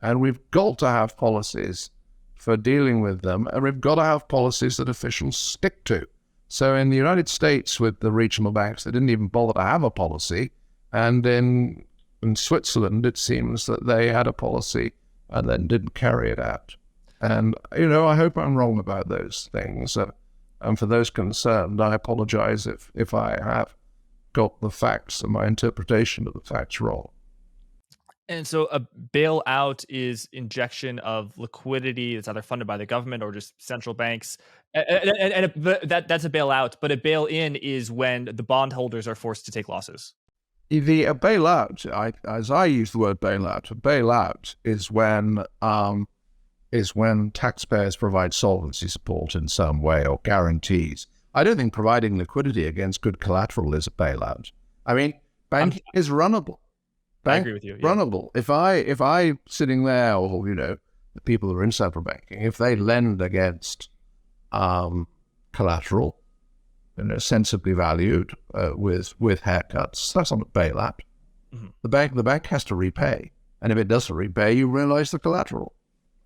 And we've got to have policies for dealing with them, and we've got to have policies that officials stick to. So in the United States, with the regional banks, they didn't even bother to have a policy. And in Switzerland, it seems that they had a policy and then didn't carry it out. And, I hope I'm wrong about those things. And for those concerned, I apologize if I have got the facts and my interpretation of the facts wrong. And so a bailout is injection of liquidity that's either funded by the government or just central banks. That's a bailout, but a bail-in is when the bondholders are forced to take losses. A bailout, as I use the word bailout, a bailout is when taxpayers provide solvency support in some way or guarantees. I don't think providing liquidity against good collateral is a bailout. I mean, banking is runnable. I agree with you. Yeah. Runnable. If I sitting there, or the people who are in central banking, if they lend against collateral, sensibly valued with haircuts, that's not a bailout. Mm-hmm. The bank has to repay, and if it doesn't repay, you realize the collateral.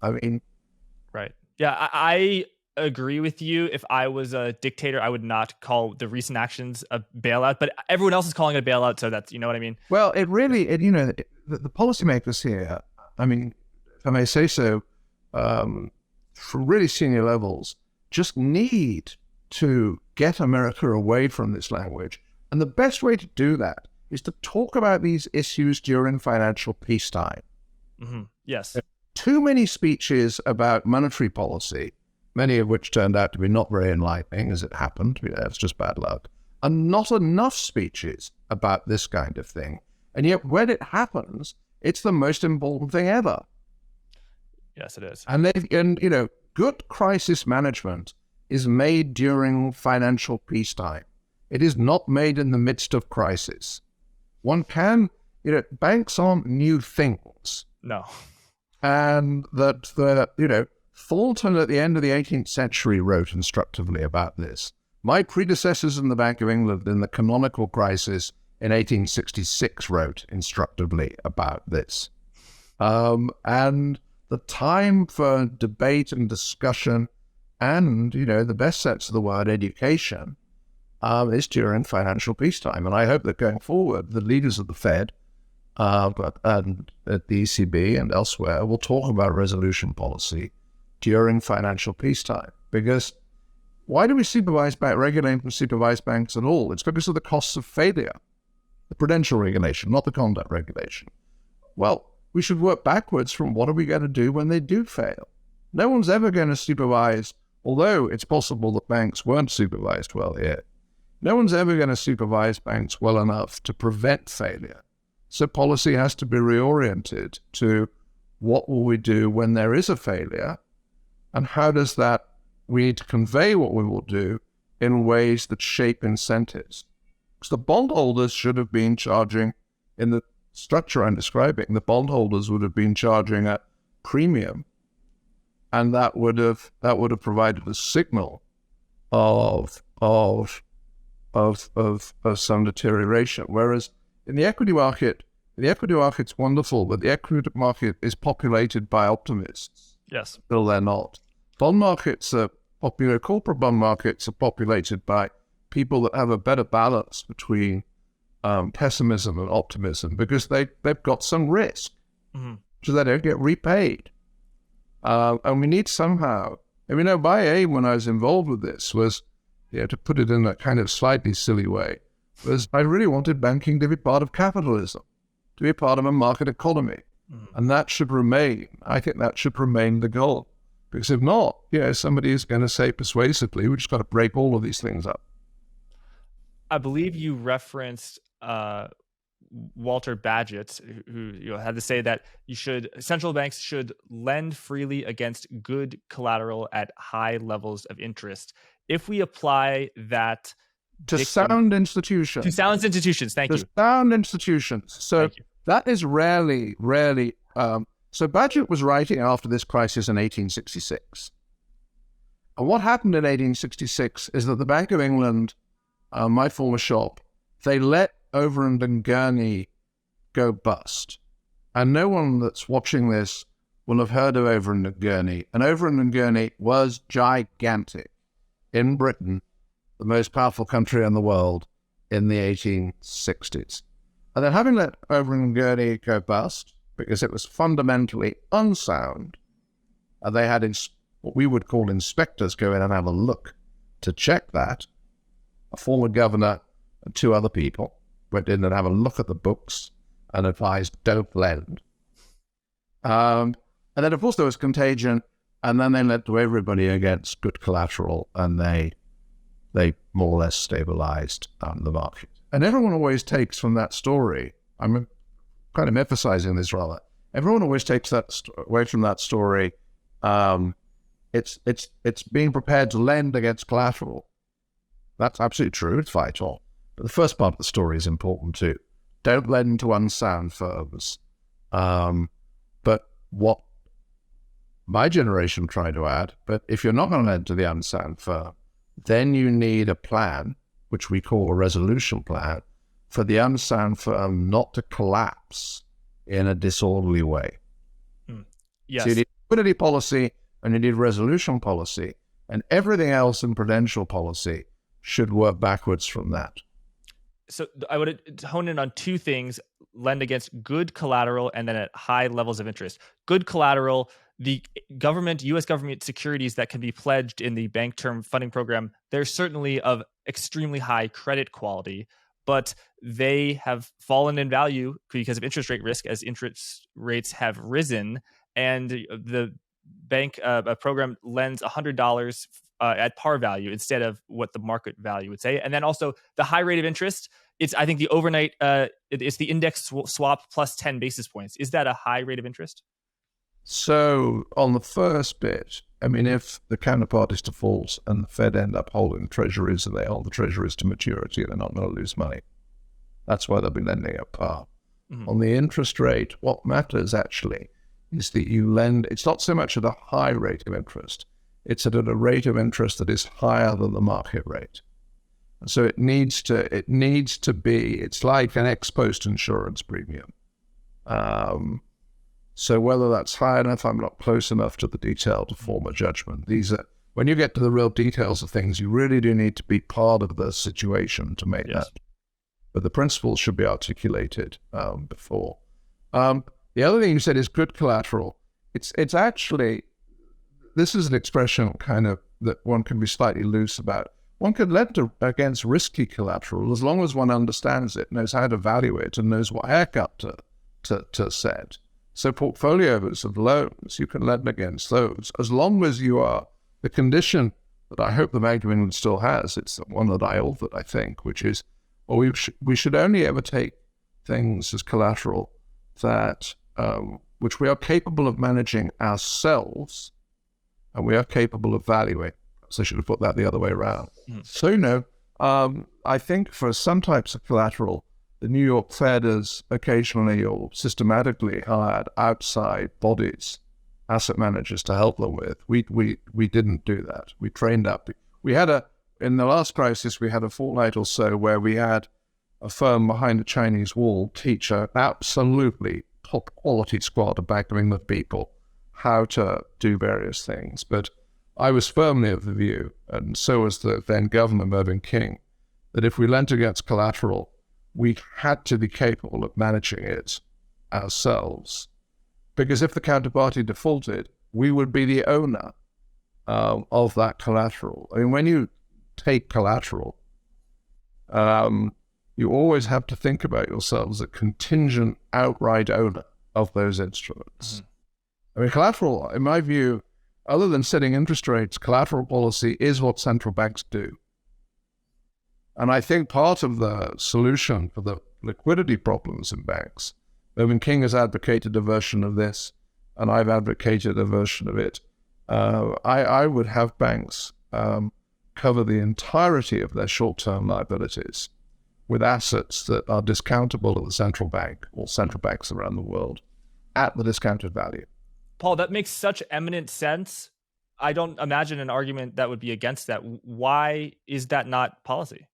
I mean, right? Yeah, I agree with you. If I was a dictator, I would not call the recent actions a bailout, but everyone else is calling it a bailout, so that's, you know what I mean? Well, the policymakers here, I mean, if I may say so, from really senior levels, just need to get America away from this language. And the best way to do that is to talk about these issues during financial peacetime. Mm-hmm. Yes. Too many speeches about monetary policy, many of which turned out to be not very enlightening, as it happened. It's just bad luck. And not enough speeches about this kind of thing. And yet when it happens, it's the most important thing ever. Yes, it is. And good crisis management is made during financial peacetime. It is not made in the midst of crisis. One can, banks aren't new things. No. And that, Thornton at the end of the 18th century wrote instructively about this. My predecessors in the Bank of England in the canonical crisis in 1866 wrote instructively about this. And the time for debate and discussion and, the best sense of the word, education, is during financial peacetime. And I hope that going forward, the leaders of the Fed and at the ECB and elsewhere will talk about resolution policy during financial peacetime. Because why do we regulate and supervise banks at all? It's because of the costs of failure, the prudential regulation, not the conduct regulation. Well, we should work backwards from what are we going to do when they do fail. No one's ever going to supervise, although it's possible that banks weren't supervised well here. No one's ever going to supervise banks well enough to prevent failure. So policy has to be reoriented to what will we do when there is a failure, and how does that, we need to convey what we will do in ways that shape incentives. Because the bondholders should have been charging, in the structure I'm describing, the bondholders would have been charging a premium, and that would have provided a signal of some deterioration. Whereas in the equity market, it's wonderful, but the equity market is populated by optimists. Yes. Till they're not. Bond markets are popular. Corporate bond markets are populated by people that have a better balance between pessimism and optimism, because they've got some risk, so they don't get repaid. And we need somehow, my aim when I was involved with this was, to put it in a kind of slightly silly way, was I really wanted banking to be part of capitalism, to be part of a market economy. And that should remain, I think that should remain the goal. Because if not, somebody is going to say persuasively, we just got to break all of these things up. I believe you referenced Walter Bagehot, who had to say that central banks should lend freely against good collateral at high levels of interest. If we apply that to sound institutions. To sound institutions, thank you. To sound institutions. So that is rarely. So Bagehot was writing after this crisis in 1866. And what happened in 1866 is that the Bank of England, my former shop, they let Overend and Gurney go bust. And no one that's watching this will have heard of Overend and Gurney. And Overend and Gurney was gigantic in Britain, the most powerful country in the world, in the 1860s. And then having let Overend and Gurney go bust, because it was fundamentally unsound, and they had what we would call inspectors go in and have a look to check that. A former governor and two other people went in and have a look at the books and advised, don't lend. And then, of course, there was Contingent, and then they led to everybody against good collateral, and they more or less stabilized the market. And everyone always takes from that story, I'm kind of emphasizing this rather, everyone always takes that away from that story. It's being prepared to lend against collateral. That's absolutely true. It's vital. But the first part of the story is important too. Don't lend to unsound firms. But what my generation tried to add, but if you're not going to lend to the unsound firm, then you need a plan, which we call a resolution plan, for the unsound firm not to collapse in a disorderly way. Yes. So you need liquidity policy and you need resolution policy, and everything else in prudential policy should work backwards from that. So I would hone in on two things: lend against good collateral and then at high levels of interest. Good collateral, the government, U.S. government securities that can be pledged in the Bank Term Funding Program, they're certainly of extremely high credit quality, but they have fallen in value because of interest rate risk as interest rates have risen. And the bank program lends $100 at par value instead of what the market value would say. And then also the high rate of interest, it's, I think, the overnight, it's the index swap plus 10 basis points. Is that a high rate of interest? So on the first bit, I mean, if the counterparties default and the Fed end up holding treasuries and they hold the treasuries to maturity, they're not going to lose money. That's why they'll be lending at par. On the interest rate, what matters actually is that you lend, it's not so much at a high rate of interest, it's at a rate of interest that is higher than the market rate. And so it needs to be, it's like an ex post insurance premium. So whether that's high enough, I'm not close enough to the detail to form a judgment. These are, when you get to the real details of things, you really do need to be part of the situation to make that. But the principles should be articulated before. The other thing you said is good collateral. It's actually, this is an expression kind of that one can be slightly loose about. One can lend against risky collateral as long as one understands it, knows how to value it, and knows what haircut to set. So portfolios of loans, you can lend against those as long as you are, the condition that I hope the Bank of England still has, it's the one that I authored, I think, which is, well, we should only ever take things as collateral that which we are capable of managing ourselves and we are capable of valuing. So I should have put that the other way around. So, I think for some types of collateral, the New York Fed has occasionally or systematically hired outside bodies, asset managers to help them with. We didn't do that. We trained up. In the last crisis, we had a fortnight or so where we had a firm behind a Chinese wall teach an absolutely top quality squad of Bank of England people how to do various things. But I was firmly of the view, and so was the then Governor Mervyn King, that if we lent against collateral, we had to be capable of managing it ourselves. Because if the counterparty defaulted, we would be the owner of that collateral. I mean, when you take collateral, you always have to think about yourself as a contingent outright owner of those instruments. I mean, collateral, in my view, other than setting interest rates, collateral policy is what central banks do. And I think part of the solution for the liquidity problems in banks, Mervyn King has advocated a version of this, and I've advocated a version of it. I would have banks cover the entirety of their short-term liabilities with assets that are discountable at the central bank or central banks around the world at the discounted value. Paul, that makes such eminent sense. I don't imagine an argument that would be against that. Why is that not policy?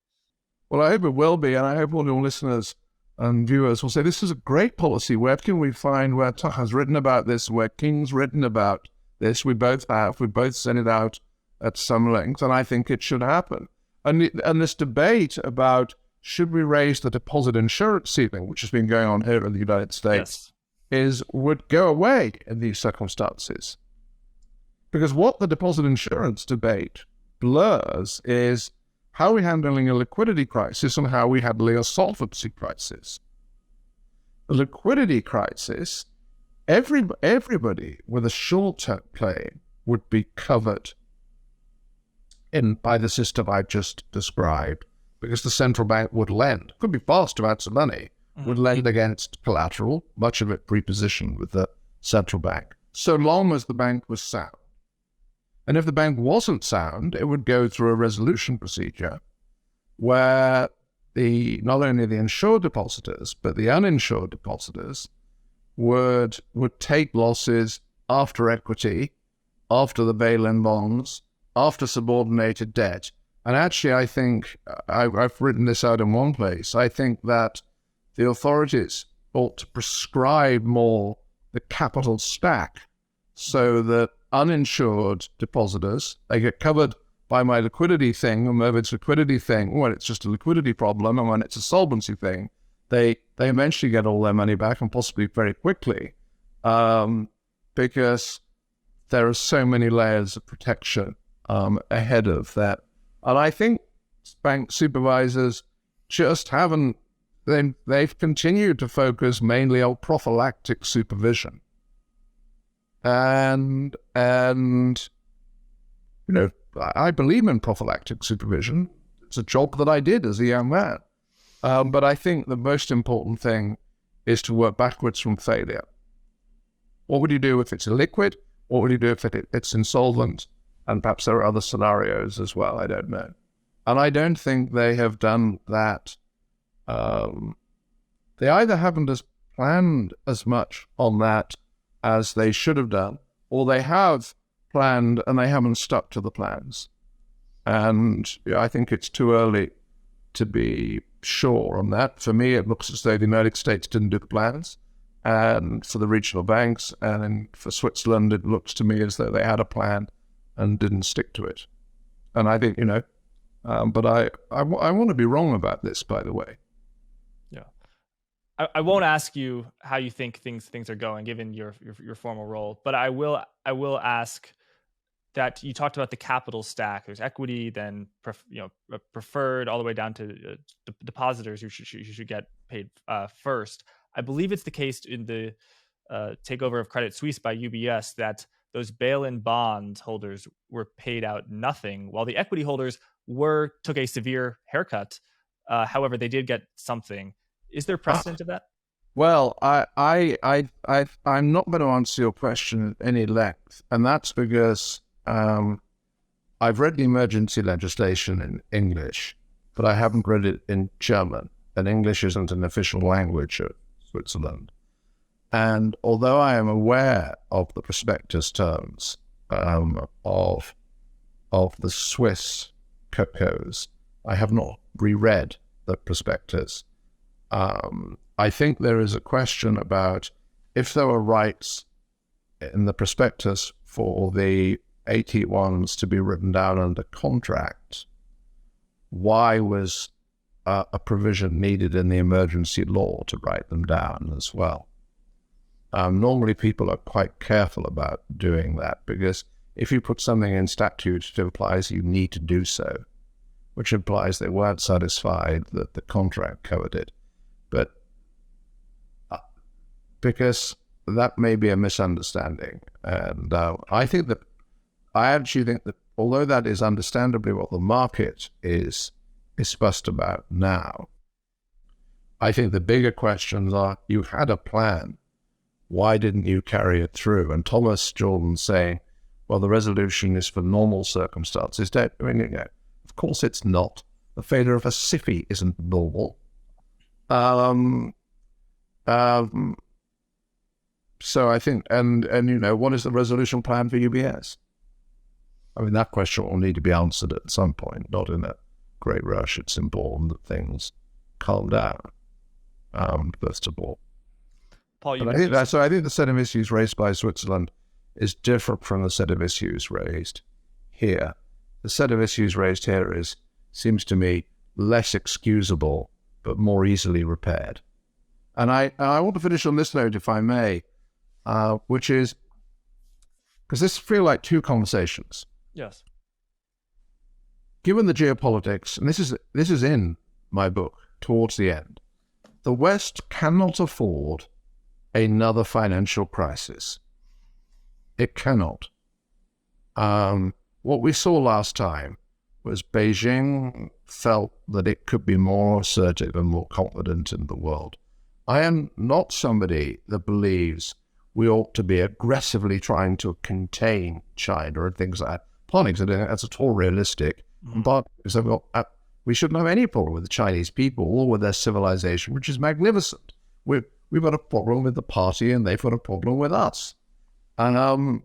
Well, I hope it will be, and I hope all your listeners and viewers will say, this is a great policy. Where can we find where Tuck has written about this, where King's written about this? We both have. We both sent it out at some length, and I think it should happen. And this debate about should we raise the deposit insurance ceiling, which has been going on here in the United States, would go away in these circumstances. Because what the deposit insurance debate blurs is how we're handling a liquidity crisis and how we're handling a solvency crisis. The liquidity crisis, everybody with a short-term claim would be covered by the system I just described, because the central bank would lend, could be vast amounts of money, would lend against collateral, much of it prepositioned with the central bank, so long as the bank was sound. And if the bank wasn't sound, it would go through a resolution procedure where not only the insured depositors, but the uninsured depositors would take losses after equity, after the bail-in bonds, after subordinated debt. And actually, I think, I've written this out in one place, I think that the authorities ought to prescribe more the capital stack so that uninsured depositors, they get covered by my liquidity thing, or Mervyn's liquidity thing, when it's just a liquidity problem, and when it's a solvency thing, they eventually get all their money back, and possibly very quickly, because there are so many layers of protection ahead of that. And I think bank supervisors just haven't, they've continued to focus mainly on prophylactic supervision. And you know, I believe in prophylactic supervision. It's a job that I did as a young man. But I think the most important thing is to work backwards from failure. What would you do if it's illiquid? What would you do if it's insolvent? And perhaps there are other scenarios as well, I don't know. And I don't think they have done that. They either haven't planned as much on that as they should have done, or they have planned and they haven't stuck to the plans. And I think it's too early to be sure on that. For me, it looks as though the United States didn't do the plans, and for the regional banks, and for Switzerland, it looks to me as though they had a plan and didn't stick to it. And I think, but I want to be wrong about this, by the way. Yeah. I won't ask you how you think things are going, given your formal role, but I will ask that you talked about the capital stack. There's equity, then preferred, all the way down to depositors who should get paid first. I believe it's the case in the takeover of Credit Suisse by UBS that those bail-in bond holders were paid out nothing, while the equity holders took a severe haircut. However, they did get something. Is there precedent of that? Well, I'm not going to answer your question at any length, and that's because I've read the emergency legislation in English, but I haven't read it in German, and English isn't an official language of Switzerland. And although I am aware of the prospectus terms of the Swiss CoCos, I have not reread the prospectus. I think there is a question about if there were rights in the prospectus for the AT1s to be written down under contract, why was a provision needed in the emergency law to write them down as well? Normally people are quite careful about doing that, because if you put something in statute, it implies you need to do so, which implies they weren't satisfied that the contract covered it. But because that may be a misunderstanding. And I actually think that although that is understandably what the market is fussed about now, I think the bigger questions are, you had a plan. Why didn't you carry it through? And Thomas Jordan saying, well, the resolution is for normal circumstances. Of course it's not. The failure of a SIFI isn't normal. So I think, and what is the resolution plan for UBS? I mean, that question will need to be answered at some point, not in a great rush. It's important that things calm down, first of all. Paul, I think the set of issues raised by Switzerland is different from the set of issues raised here. The set of issues raised here seems to me less excusable, but more easily repaired. And I want to finish on this note, if I may, which is, because this feels like two conversations. Yes. Given the geopolitics, and this is in my book towards the end, the West cannot afford another financial crisis. It cannot. What we saw last time was Beijing felt that it could be more assertive and more confident in the world. I am not somebody that believes we ought to be aggressively trying to contain China and things like that. Partly because I don't think that's at all realistic, but because we shouldn't have any problem with the Chinese people or with their civilization, which is magnificent. We've got a problem with the party and they've got a problem with us. And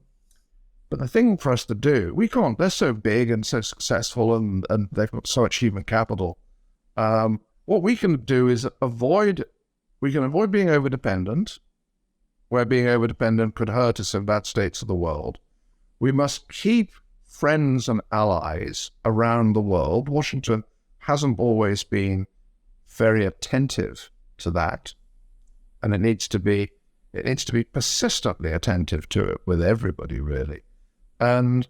but the thing for us to do, we can't, they're so big and so successful and they've got so much human capital. What we can do is avoid being over-dependent, where being over-dependent could hurt us in bad states of the world. We must keep friends and allies around the world. Washington hasn't always been very attentive to that, and it needs to be persistently attentive to it with everybody, really. And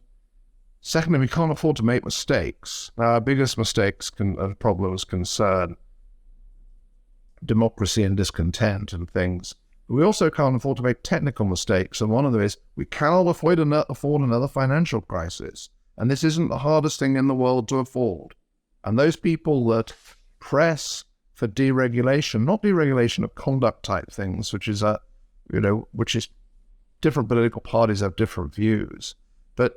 secondly, we can't afford to make mistakes. Now, our biggest mistakes and problems concern democracy and discontent and things. We also can't afford to make technical mistakes, and one of them is we cannot afford another financial crisis. And this isn't the hardest thing in the world to afford. And those people that press for deregulation, not deregulation of conduct type things, which is different political parties have different views, but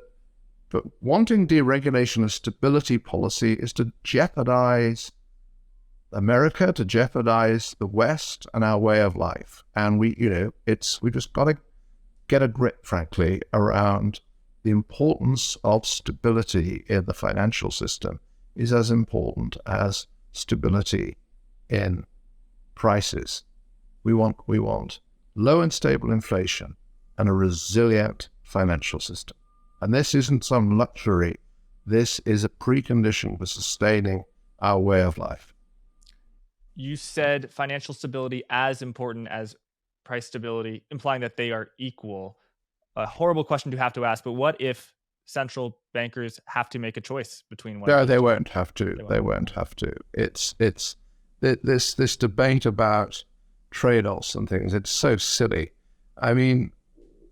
wanting deregulation of stability policy is to jeopardize America to jeopardize the West and our way of life. And we just got to get a grip, frankly, around the importance of stability in the financial system is as important as stability in prices. We want low and stable inflation and a resilient financial system. And this isn't some luxury. This is a precondition for sustaining our way of life. You said financial stability as important as price stability, implying that they are equal. A horrible question to have to ask, but what if central bankers have to make a choice between one? No, they won't have to. They won't have to. It's this debate about trade-offs and things. It's so silly. I mean,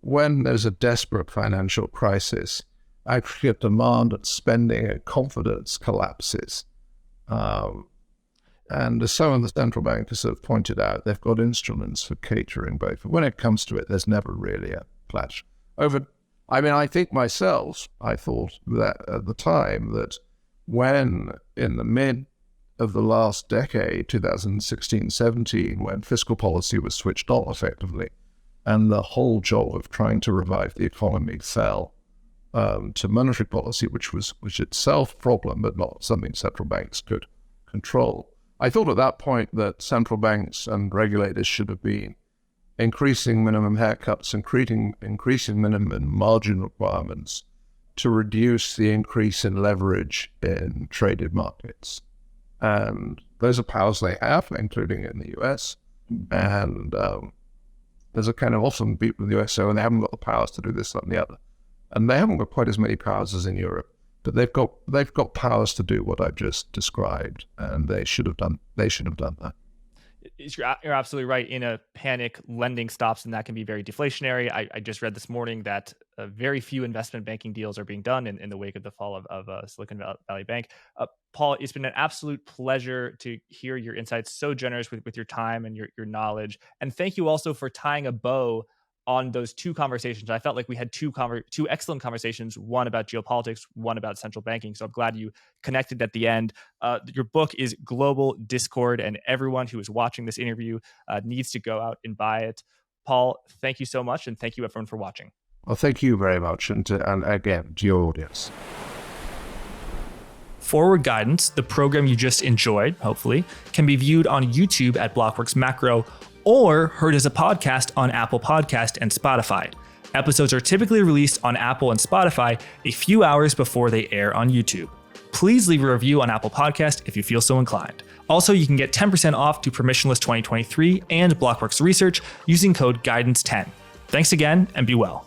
when there's a desperate financial crisis, aggregate demand and spending and confidence collapses. And as some of the central bankers have pointed out, they've got instruments for catering both. But when it comes to it, there's never really a clash. I think myself, I thought that at the time that when in the mid of the last decade, 2016-17, when fiscal policy was switched on effectively, and the whole job of trying to revive the economy fell to monetary policy, which itself a problem, but not something central banks could control. I thought at that point that central banks and regulators should have been increasing minimum haircuts, increasing minimum margin requirements to reduce the increase in leverage in traded markets. And those are powers they have, including in the US. And there's a kind of often people in the US say, they haven't got the powers to do this, that, and the other. And they haven't got quite as many powers as in Europe. But they've got powers to do what I've just described, and they should have done that. You're absolutely right. In a panic, lending stops, and that can be very deflationary. I just read this morning that very few investment banking deals are being done in the wake of the fall of Silicon Valley Bank. Paul, it's been an absolute pleasure to hear your insights. So generous with your time and your knowledge, and thank you also for tying a bow on those two conversations. I felt like we had two excellent conversations, one about geopolitics, one about central banking. So I'm glad you connected at the end. Your book is Global Discord, and everyone who is watching this interview needs to go out and buy it. Paul, thank you so much, and thank you everyone for watching. Well, thank you very much, and again, to your audience. Forward Guidance, the program you just enjoyed, hopefully, can be viewed on YouTube at Blockworks Macro, or heard as a podcast on Apple Podcast and Spotify. Episodes are typically released on Apple and Spotify a few hours before they air on YouTube. Please leave a review on Apple Podcast if you feel so inclined. Also, you can get 10% off to Permissionless 2023 and Blockworks Research using code GUIDANCE10. Thanks again, and be well.